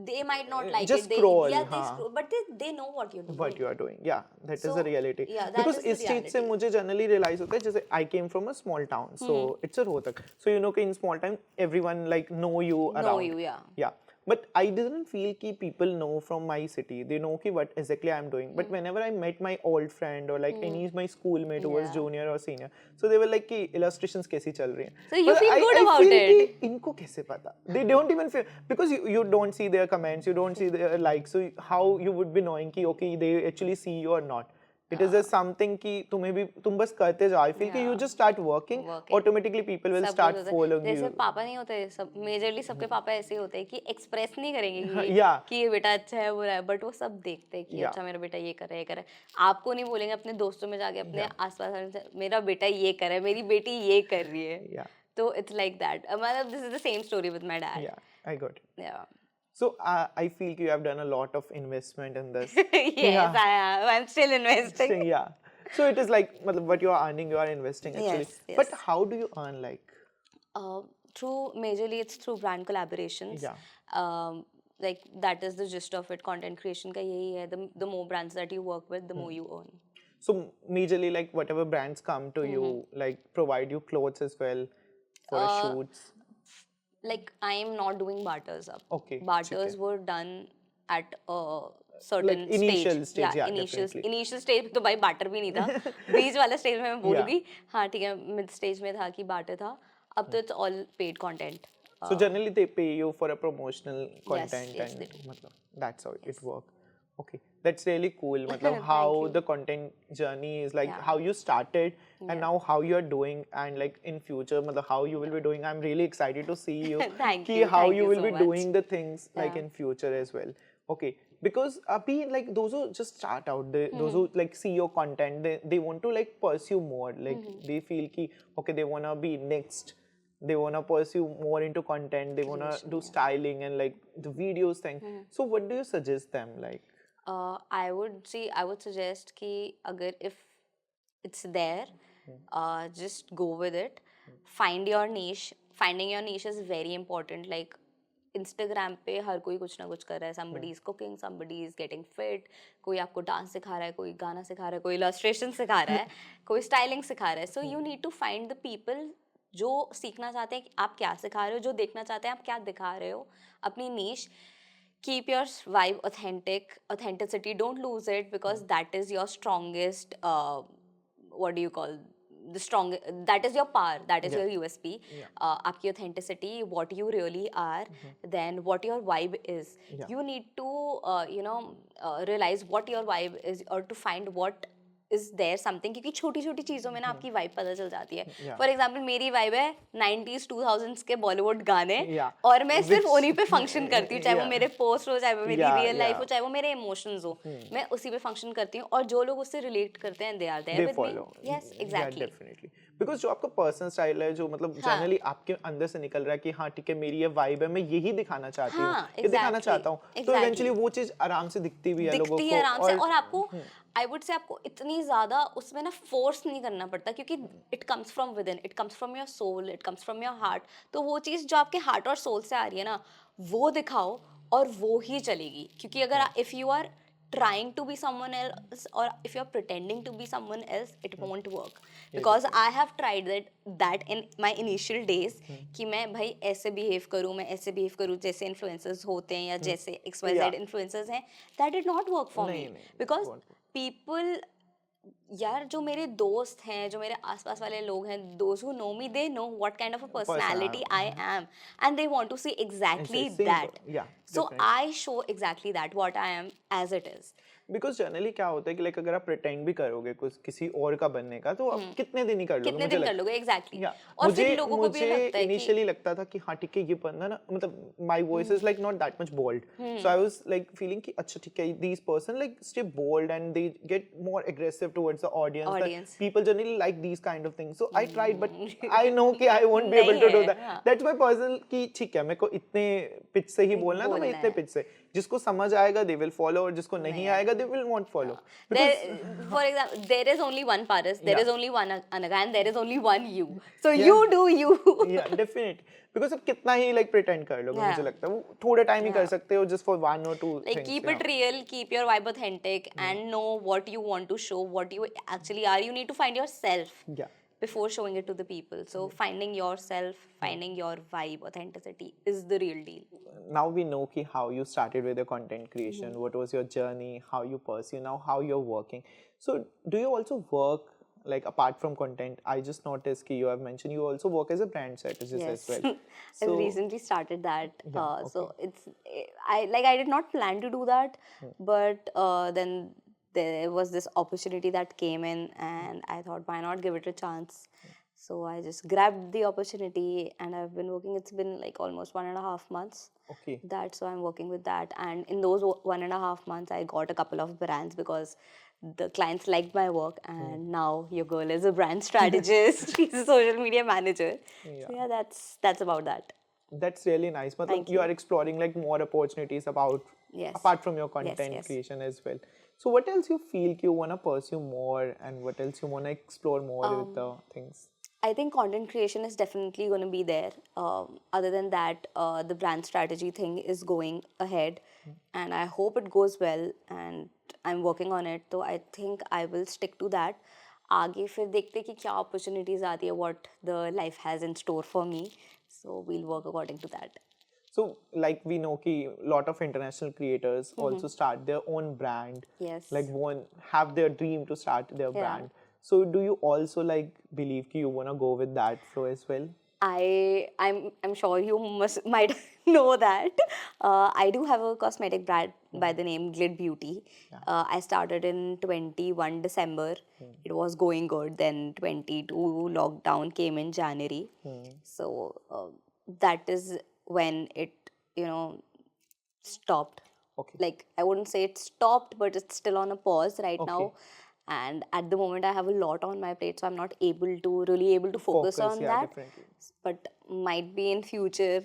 they might not like just it, they, scroll, yeah, they हाँ. scroll, but they know what you're doing. what you are doing. Yeah, that is So, the reality. yeah, that Because is the इस चीज से reality. मुझे generally realize होता है, जैसे I came from a small town, so it's a Rohtak. So you know कि in small town everyone like know you around. Know you, yeah. Yeah. But I didn't feel कि people know from my city. They know कि what exactly I'm doing. But whenever I met my old friend or like any my schoolmate who was Yeah. junior or senior, so they were like कि illustrations कैसी चल रही हैं. So you But feel good I about feel it. कि इनको कैसे पता? They don't even feel because you don't see their comments, you don't see their likes. So how you would be knowing कि okay they actually see you or not? It is just something कि तुम्हें भी तुम बस करते जाओ. I feel कि you just start working, automatically people will सब start कुछ होता है. following जैसे you. पापा नहीं होते, सब मेजरली सबके पापा ऐसे ही होते हैं कि एक्सप्रेस नहीं करेंगे कि Yeah. कि ये बेटा अच्छा है बुरा है, बट वो सब देखते हैं कि Yeah. अच्छा मेरा बेटा ये कर रहा है, ये कर रहा है. आपको नहीं बोलेंगे अपने दोस्तों में जाके, अपने आसपास वालों से, मेरा बेटा ये कर रहा है, मेरी बेटी ये कर रही है. Yeah. तो इट्स लाइक दैट. मतलब this is the same story with my dad. Yeah, I got it. Yeah. So I feel you have done a lot of investment in this. Yes, I am. I'm still investing. So, yeah. So it is like matlab, what you are earning, you are investing actually. Yes, yes. But how do you earn like? Through majorly it's through brand collaborations. Yeah. Like that is the gist of it. Content creation का यही है. The more brands that you work with, the more you earn. So majorly like whatever brands come to you, like provide you clothes as well for shoots. Like I am not doing barters up. Okay, Barters ठीक were done at a certain Like initial stage, yeah, initial definitely. initial stage तो भाई barter भी नहीं था. बीच वाला stage में मैं बोलूँगी. हाँ ठीक है, mid stage में था कि barter था. अब तो it's all paid content. So generally they pay you for a promotional content yes, and they do. matlab, that's how it works. Okay, that's really cool. Matlab, how the content journey is like Yeah. how you started and now how you are doing and like in future matlab, how you will be doing. I'm really excited to see you. Thank ki you, how thank you you will so be much. doing the things like Yeah. in future as well. Okay, because abhi like those who just start out, those who like see your content, they want to like pursue more. Like they feel ki okay they wanna be next. They wanna pursue more into content. They wanna do styling and like the videos thing. So what do you suggest them like? I would suggest कि अगर if it's there, just go with it. Find your niche. Finding your niche is very important. Like Instagram पे हर कोई कुछ ना कुछ कर रहा है. Somebody is cooking, somebody is getting fit, कोई आपको डांस सिखा रहा है, कोई गाना सिखा रहा है, कोई इलस्ट्रेशन सिखा रहा है, कोई स्टाइलिंग सिखा रहा है. So you need to find the people जो सीखना चाहते हैं कि आप क्या सिखा रहे हो, जो देखना चाहते हैं आप क्या दिखा रहे हो, अपनी नीश. Keep your vibe authenticity, don't lose it, because that is your strongest what do you call, the strong, that is your power, that is Yeah. your USP. Yeah. Aapki authenticity, what you really are, then what your vibe is. Yeah. You need to realize what your vibe is, or to find what is there something, क्योंकि छोटी छोटी चीज़ों में ना आपकी vibe पता चल जाती है. Yeah. फॉर एग्जाम्पल मेरी वाइब है 90s 2000s के बॉलीवुड गाने, Yeah. और मैं सिर्फ Which- उन्हीं पे फंक्शन करती हूँ, चाहे वो Yeah. मेरे पोस्ट हो, चाहे वो मेरी Yeah, रियल लाइफ yeah. हो, चाहे वो मेरे इमोशंस हो, मैं उसी पे फंक्शन करती हूँ. और जो लोग उससे रिलेट करते हैं, they are there they with follow. Me. Yes Yeah, exactly. definitely. Because जो आपका पर्सनल स्टाइल है, जो मतलब हाँ. जनरली आपके अंदर से निकल रहा है कि हाँ ठीक है, मेरी ये वाइब है, मैं यही दिखाना चाहती हूँ, हाँ, ये दिखाना exactly, चाहता हूँ, तो exactly. इवेंचुअली वो चीज आराम से दिखती भी है लोगों दिखती को. है आराम से, और आपको आई वुड से आपको इतनी ज्यादा उसमें ना फोर्स नहीं करना पड़ता, क्योंकि it comes from within, it comes from your soul, it comes from your heart. तो वो चीज़ जो आपके हार्ट और सोल से आ रही है ना, वो दिखाओ और वो ही चलेगी. क्योंकि अगर if you are trying to be someone else, or if you're pretending to be someone else, it won't work. Because I have tried that in my initial days, कि मैं भाई ऐसे behave करूँ, मैं ऐसे behave करूँ जैसे influencers होते हैं, या जैसे XYZ Yeah. influencers हैं. That did not work for me. नहीं, Because won't work. people, यार जो मेरे दोस्त हैं, जो मेरे आसपास वाले लोग हैं, those who know me, they know what kind of a personality I am, and they want to see exactly Same that. Yeah, So definitely. I show exactly that, what I am as it is. Because generally क्या होता है कि like अगर आप pretend भी करोगे कुछ किसी और का बनने का, तो आप कितने दिन ही कर लोगे. कितने मुझे दिन कर लगता लोगे एग्जैक्टली. Yeah. और फिर लोगों को भी मुझे लगता है कि इनिशियली लगता था कि हाँ ठीक है, ये बंदा ना, मतलब my voice is like not that much bold, so I was like feeling कि अच्छा ठीक है, these person like stay bold and they get more aggressive towards the audience, Audience. People generally like these kind of things. So I tried, but I know कि I won't be नहीं able to do है, that. हाँ. That's my personal कि ठीक है, मेरे को इतने पिच से ही बोलना है, तो मैं बोलना इतने है. पिच से, जिसको समझ आएगा दे विल फॉलो, और जिसको नहीं आएगा they will not follow. For example, there is only one Paras, there Yeah. is only one Anaga, and there is only one you. So Yeah. you do you. Yeah, definitely. Because अब कितना ही like pretend कर लोगे, Yeah. मुझे लगता है वो थोड़ा time ही कर Yeah. सकते हो, just for 1 or 2 Like things. keep it real, keep your vibe authentic, and know what you want to show, what you actually are. You need to find yourself Yeah. before showing it to the people. So finding yourself, finding your vibe, authenticity is the real deal. Now we know कि how you started with your content creation, what was your journey, how you pursue now, how you're working. So do you also work like apart from content? I just noticed कि you have mentioned you also work as a brand strategist Yes. as well. I've recently started that. Yeah, So it's I did not plan to do that, but then there was this opportunity that came in, and I thought, why not give it a chance? So I just grabbed the opportunity, and I've been working. It's been like almost 1.5 months. Okay. That, so I'm working with that, and in those 1.5 months, I got a couple of brands because the clients liked my work, and now your girl is a brand strategist. She's a social media manager. So yeah, that's about that. That's really nice. Thank मतलब you are exploring like more opportunities about Yes. apart from your content yes. creation as well. So what else you feel you wanna pursue more, and what else you wanna explore more with the things? I think content creation is definitely going to be there. Other than that, the brand strategy thing is going ahead, and I hope it goes well. And I'm working on it, so I think I will stick to that. आगे फिर देखते कि क्या opportunities आती है, what the life has in store for me. So we'll work according to that. So like we know कि lot of international creators also start their own brand. Yes. Like have their dream to start their Yeah. brand. So do you also like believe कि you wanna go with that flow as well? I'm sure you might know that I do have a cosmetic brand by the name Glit Beauty. I started in 21 December. It was going good. Then 22 lockdown came in January. So that is when it stopped. Okay. Like I wouldn't say it stopped, but it's still on a pause right Okay. now. And at the moment I have a lot on my plate, so I'm not really able to focus on yeah, that. definitely. But might be in future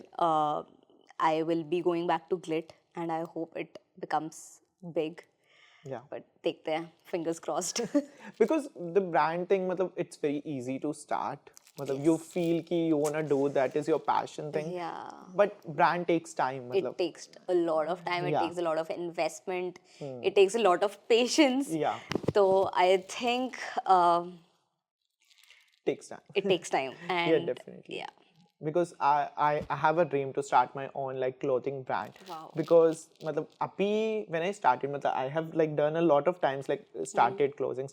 I will be going back to Glit, and I hope it becomes big. Yeah. But देखते हैं, fingers crossed. Because the brand thing, matlab, it's very easy to start. मतलब you feel कि you wanna do that is your passion thing. Yeah. But brand takes time. It मतलब takes a lot of time. It Yeah. takes a lot of investment. It takes a lot of patience. Yeah. So I think takes time. it takes time. And Yeah, definitely. yeah. Because I have a dream to start my own like clothing brand. Wow. Because matlab, abhi, when I started, matlab, I have like done a lot of times like started closing.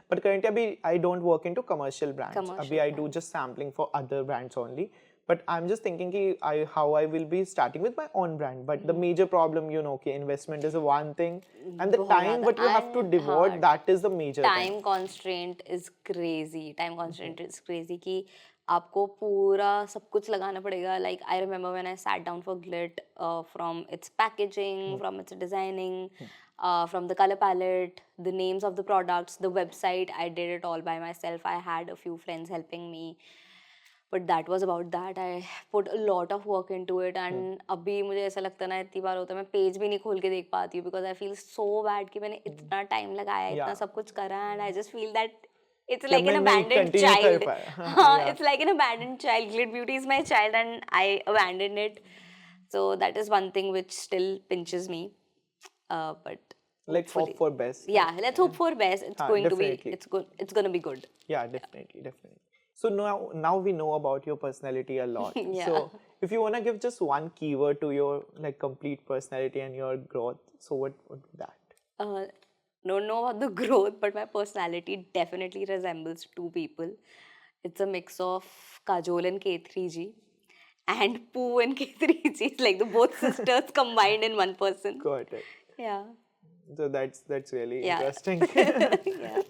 But currently abhi, I don't work into commercial brands. Commercial Abhi, I do just sampling for other brands only. But I'm just thinking ki how I will be starting with my own brand. But the major problem, you know, ki investment is one thing. And the बहुत time ज़्यादा. what you have to And, devote, हाँ, that is the major thing. time constraint is crazy. Time constraint is crazy कि आपको पूरा सब कुछ लगाना पड़ेगा. Like I remember when I sat down for Glit, from its packaging, from its designing, from the color palette, the names of the products, the website, I did it all by myself. I had a few friends helping me. But that was about that. I put a lot of work into it. And अभी मुझे ऐसा लगता है ना, इतनी बार होता है मैं पेज भी नहीं खोल के देख पाती हूँ because I feel so bad कि मैंने इतना टाइम लगाया, इतना Yeah. सब कुछ करा, and I just feel that it's कि like an मैं नहीं abandoned continue कर child. पाया. हाँ, Yeah. it's like an abandoned child. Glit Beauty is my child and I abandoned it. So that is one thing which still pinches me. But Let's hope hopefully. for best. Yeah, let's hope for best. It's हाँ, going to be. definitely. It's good. It's gonna be good. Yeah, definitely. So now we know about your personality a lot. Yeah. So if you wanna give just one keyword to your like complete personality and your growth, so what would be that? Don't know about the growth, but my personality definitely resembles two people. It's a mix of Kajol and K3G and Pooh and K3G. It's like the both sisters combined in one person. Got it. Yeah. So that's really Yeah. interesting. Yeah.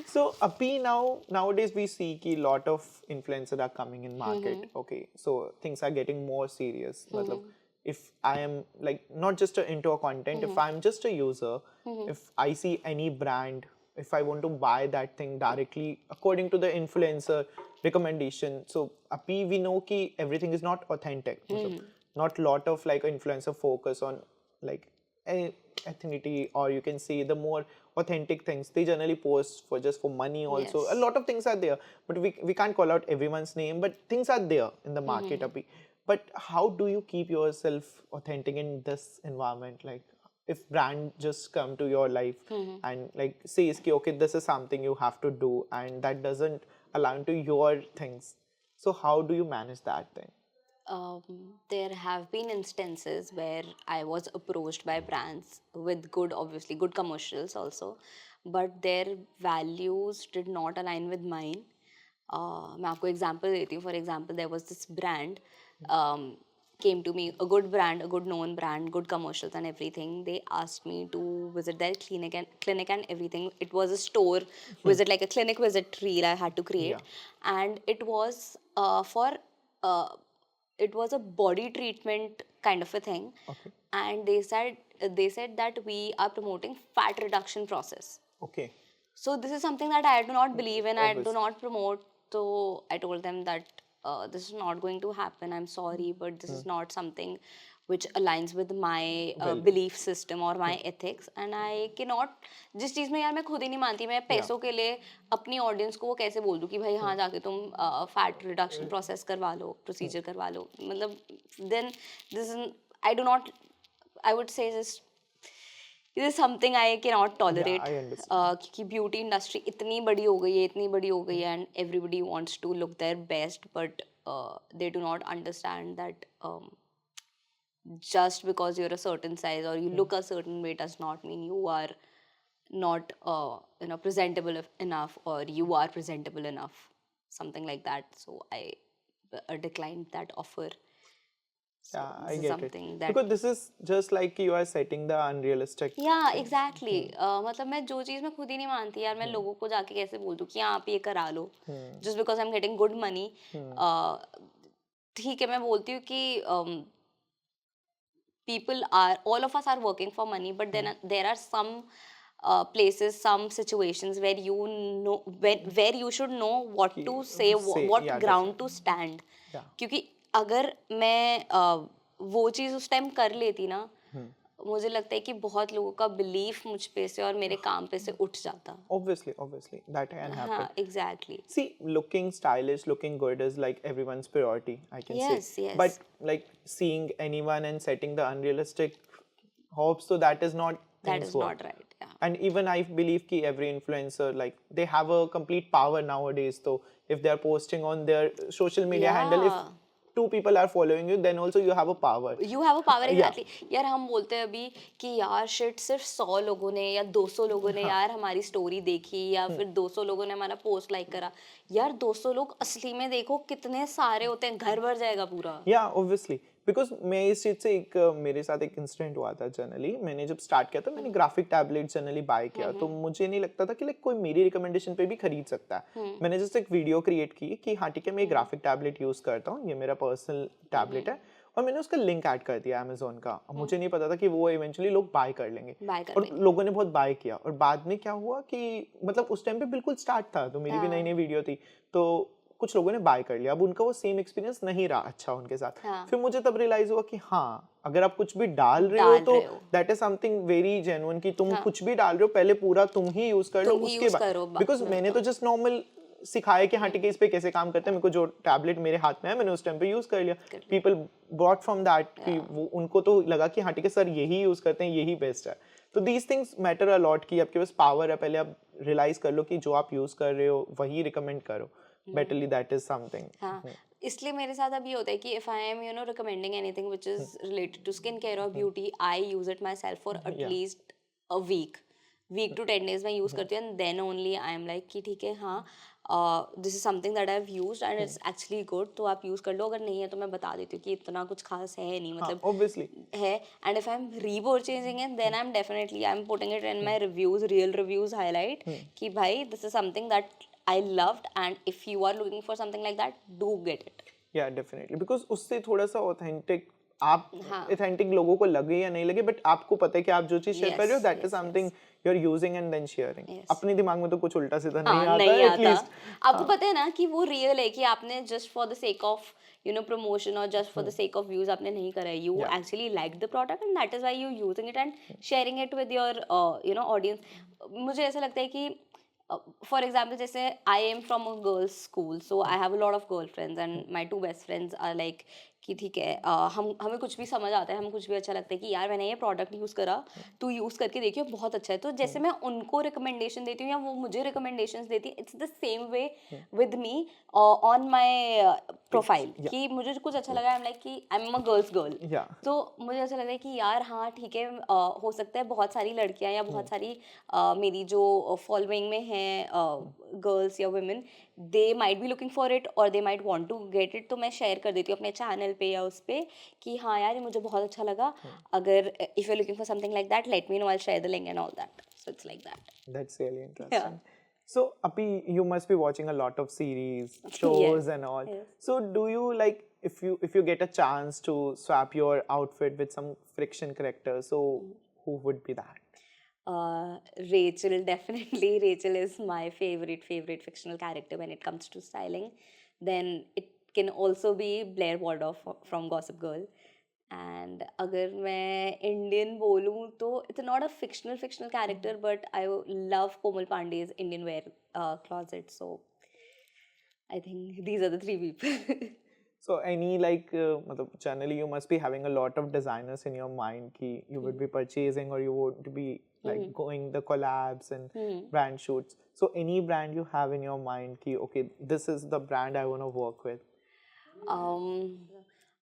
So Api, nowadays we see कि lot of influencers are coming in market. Okay, so things are getting more serious. मतलब, if I am like not just into a content, if I'm just a user, if I see any brand, if I want to buy that thing directly according to the influencer recommendation, so Api, we know कि everything is not authentic. मतलब, not lot of like influencer focus on like ethnicity, or you can say the more authentic things they generally post for just for money also. Yes. A lot of things are there, but we can't call out everyone's name, but things are there in the market. Abhi. But how do you keep yourself authentic in this environment? Like if brand just come to your life and like says ki, okay, this is something you have to do, and that doesn't align to your things, so how do you manage that thing? There have been instances where I was approached by brands with good, obviously good commercials also, but their values did not align with mine. मैं आपको example देती हूँ. For example, there was this brand came to me, a good brand, a good known brand, good commercials and everything. They asked me to visit their clinic and everything. It was a store visit, like a clinic visit reel I had to create, and it was for. It was a body treatment kind of a thing. Okay. And they said that we are promoting fat reduction process. Okay. So this is something that I do not believe in. I do Obviously. not promote. So I told them that this is not going to happen. I'm sorry, but this is not something which aligns with my belief system or my ethics. And I cannot, जिस चीज़ में यार मैं खुद ही नहीं मानती, मैं पैसों के लिए अपनी ऑडियंस को वो कैसे बोल दूँ कि भाई हाँ जाके तुम फैट रिडक्शन प्रोसेस करवा लो, प्रोसीजर करवा लो. मतलब then this is, I do not, I would say this is something I cannot tolerate. I understand. क्योंकि ब्यूटी इंडस्ट्री इतनी बड़ी हो गई है and everybody wants to look their best, but they do not understand that just because you're a certain size or you look a certain way does not mean you are not presentable enough, or you are presentable enough, something like that. So I declined that offer. So Yeah, I this is get something it. that Because this is just like you are setting the unrealistic. yeah, exactly. मतलब मैं जो चीज़ मैं खुद ही नहीं मानती यार, मैं लोगों को जाके कैसे बोल दूँ कि हाँ आप ये करा लो just because I'm getting good money. ठीक है, मैं बोलती हूँ कि all of us are working for money, but then there are some places, some situations where you know where you should know what to say, what yeah, ground to stand. Yeah. क्योंकि अगर मैं वो चीज़ उस time कर लेती ना, मुझे लगता है कि बहुत लोगों का बिलीफ मुझ पे से और मेरे काम पे से उठ जाता। Obviously, that can happen. हाँ, exactly. See, looking stylish, looking good is like everyone's priority, I can say. Yes yes. But like seeing anyone and setting the unrealistic hopes, so that is not that things is work. Not right. या And even I believe ki every influencer, like they have a complete power nowadays. So if they are posting on their social media handle, if Yeah. 2 people are following you, then also you have a power. You have a power Yeah. Exactly. यार हम बोलते हैं अभी कि यार shit सिर्फ 100 लोगों ने या 200 लोगों ने यार हमारी स्टोरी देखी या फिर 200 लोगों ने हमारा पोस्ट लाइक करा। यार 200 लोग असली में देखो कितने सारे होते हैं, घर भर जाएगा पूरा। या ऑब्वियसली बिकॉज मैं इस चीज से एक मेरे साथ एक इंसिडेंट हुआ था। जनरली मैंने जब स्टार्ट किया था, मैंने ग्राफिक टैबलेट जनरली बाय किया, तो मुझे नहीं लगता था कि लाइक कोई मेरी रिकमेंडेशन पे भी खरीद सकता है। मैंने जस्ट एक वीडियो क्रिएट की कि हाँ ठीक है, मैं ग्राफिक टैबलेट यूज करता हूँ, ये मेरा पर्सनल टैबलेट है, और मैंने उसका लिंक ऐड कर दिया अमेजोन का। मुझे नहीं पता था कि वो इवेंचुअली लोग बाय कर लेंगे, बाय कर और लेंगे। लोगों ने बहुत बाय किया। और बाद में क्या हुआ कि मतलब उस टाइम पे बिल्कुल स्टार्ट था, तो मेरी भी नई नई वीडियो थी, तो कुछ लोगों ने बाय कर लिया। अब उनका वो सेम एक्सपीरियंस नहीं रहा अच्छा उनके साथ। हाँ। फिर मुझे तब रियलाइज हुआ कि हाँ, अगर आप कुछ भी डाल रहे हो तो that is something very genuine, कि तुम कुछ भी डाल रहे हो पहले पूरा तुम ही यूज कर लो, उसके बाद। बिकॉज मैंने तो जस्ट नॉर्मल सिखाया कि हाँ ठीक है, इस पे कैसे काम करते हैं, मेरे को जो टैबलेट मेरे हाथ में है मैंने उस टाइम पे यूज कर लिया। पीपल बॉट फ्रॉम दैट कि वो उनको तो लगा कि हाँ ठीक है सर, यही यूज करते हैं, यही बेस्ट है। तो these things matter a lot, कि आपके पास पावर है, पहले आप रियलाइज कर लो कि जो आप यूज कर रहे हो वही रिकमेंड करो। Betterly that is something. हाँ, इसलिए मेरे साथ अभी होता है कि if I am recommending anything which is related to skin care और beauty, I use it myself for at least a week to 10 days मैं यूज करती हूँ, and then only I am like कि ठीक है हाँ, this is something that I have used and it's actually good, तो आप यूज कर लो। अगर नहीं है तो मैं बता देती हूँ कि इतना कुछ खास है नहीं, मतलब ऑब्वियसली है। And if I am repurchasing it, then I am putting it in my reviews, real reviews highlight कि भाई this is something that I loved, and if you are looking for something like that, do get it. या definitely, because उससे थोड़ा सा authentic, आप हाँ। Authentic लोगों को लगे या नहीं लगे, बट आपको पता है कि आप जो चीज शेयर कर रहे हो that is something you are using and then sharing. अपने दिमाग में तो कुछ उल्टा सीधा नहीं आता, नहीं आता। एटलीस्ट आपको पता है ना कि वो रियल है, कि आपने just for the sake of promotion और just for the sake of views आपने नहीं करा है। You actually like the product and that is why you using it and sharing it with your audience. मुझे ऐसा लगता है कि for example, जैसे I am from a girls school, so I have a lot of girlfriends and my two best friends are like कि ठीक है, हमें कुछ भी समझ आता है, हमें कुछ भी अच्छा लगता है कि यार मैंने ये प्रोडक्ट यूज़ करा, तू यूज़ करके देखियो बहुत अच्छा है। तो जैसे मैं उनको रिकमेंडेशन देती हूँ या वो मुझे रिकमेंडेशंस देती है, it's the same way with me on my profile, कि मुझे कुछ अच्छा लगा, आई एम लाइक कि I am a girls girl, तो मुझे ऐसा लगा कि यार हाँ ठीक है, हो सकता है बहुत सारी लड़कियाँ या बहुत सारी मेरी जो फॉलोइंग में हैं गर्ल्स या women, they might be looking for it और they might want to get it, तो मैं शेयर कर देती हूँ अपने चैनल पे या उस पे कि हाँ यार ये मुझे बहुत अच्छा लगा, अगर if you are looking for something like that let me know, I will share the link and all that, so it's like that. That's really interesting. So, Api, you must be watching a lot of series, shows, and all. Yes. So, do you like, if you get a chance to swap your outfit with some friction character, so who would be that? Rachel, definitely. Rachel is my favorite fictional character when it comes to styling. Then it can also be Blair Waldorf from Gossip Girl. And अगर मैं Indian बोलूँ तो it's not a fictional character, but I love Komal Pandey's Indian wear closet. So I think these are the 3 people. So any like matlab, generally you must be having a lot of designers in your mind ki you would be purchasing, or you would be like going the collabs and brand shoots. So any brand you have in your mind ki okay, this is the brand I want to work with?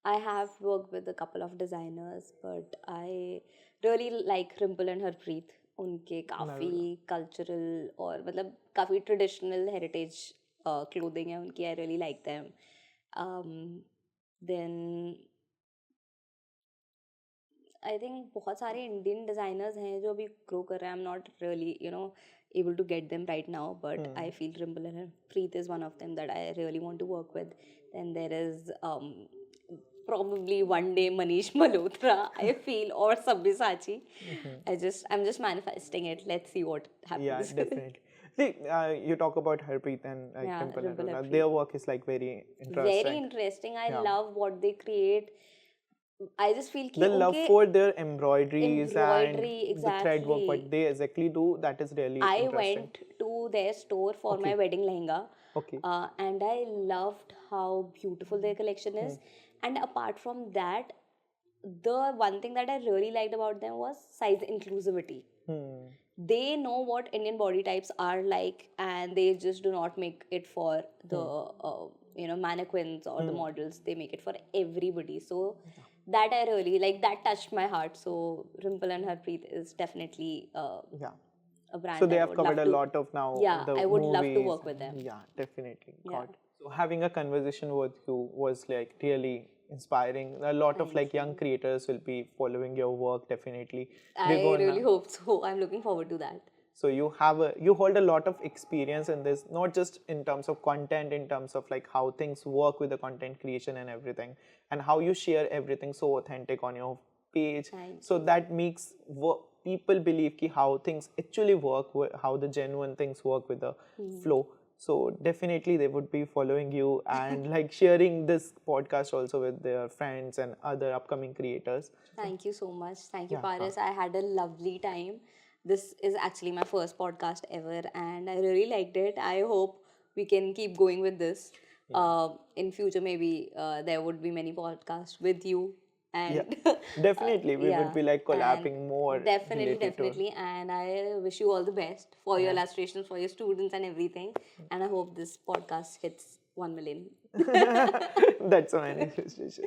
I have worked with a couple of designers, but I really like Rimple and Harpreet. उनके काफ़ी cultural और मतलब काफ़ी traditional heritage clothing है उनकी, I really like them. Then I think बहुत सारे Indian designers हैं जो अभी ग्रो कर रहे हैं, आई am not really able to get them right now, but I feel Rimple and Harpreet is one of them that I really want to work with. Then there is probably one day Manish Malhotra, I feel, or Sabyasachi. I'm just manifesting it. Let's see what happens. Yeah, definitely. See, you talk about Harpreet and Rimple and Harpreet. Their work is like very interesting. Very interesting. I love what they create. I just feel कि The love उनके for their embroideries embroidery, and the thread work, what exactly. they exactly do, that is really I interesting. went to their store for my Okay, wedding lehenga, okay. and I loved how beautiful their collection is. And apart from that, the one thing that I really liked about them was size inclusivity. Hmm. They know what Indian body types are like, and they just do not make it for the mannequins or the models. They make it for everybody. So that I really like. That touched my heart. So Rimple and Harpreet is definitely Yeah. a brand So they I have would covered love a to. lot of now Yeah, the I would love to movies. work with them. Yeah, definitely. Yeah. Got it. So having a conversation with you was like really inspiring. A lot of Thank like you. young creators will be following your work definitely. They're I gonna really hope so. I'm looking forward to that. so you hold a lot of experience in this, not just in terms of content, in terms of like how things work with the content creation and everything, and how you share everything so authentic on your page. Thank So that makes people believe ki how things actually work, how the genuine things work with the flow. So definitely they would be following you and like sharing this podcast also with their friends and other upcoming creators. Thank you so much. Thank you, Yeah, Paris. I had a lovely time. This is actually my first podcast ever, and I really liked it. I hope we can keep going with this. In future, maybe there would be many podcasts with you, yeah, and definitely we would yeah, be like and collabing more definitely, related to. definitely. And I wish you all the best for your Yeah. illustrations, for your students, and everything. And I hope this podcast hits 1 million. That's a manifestation.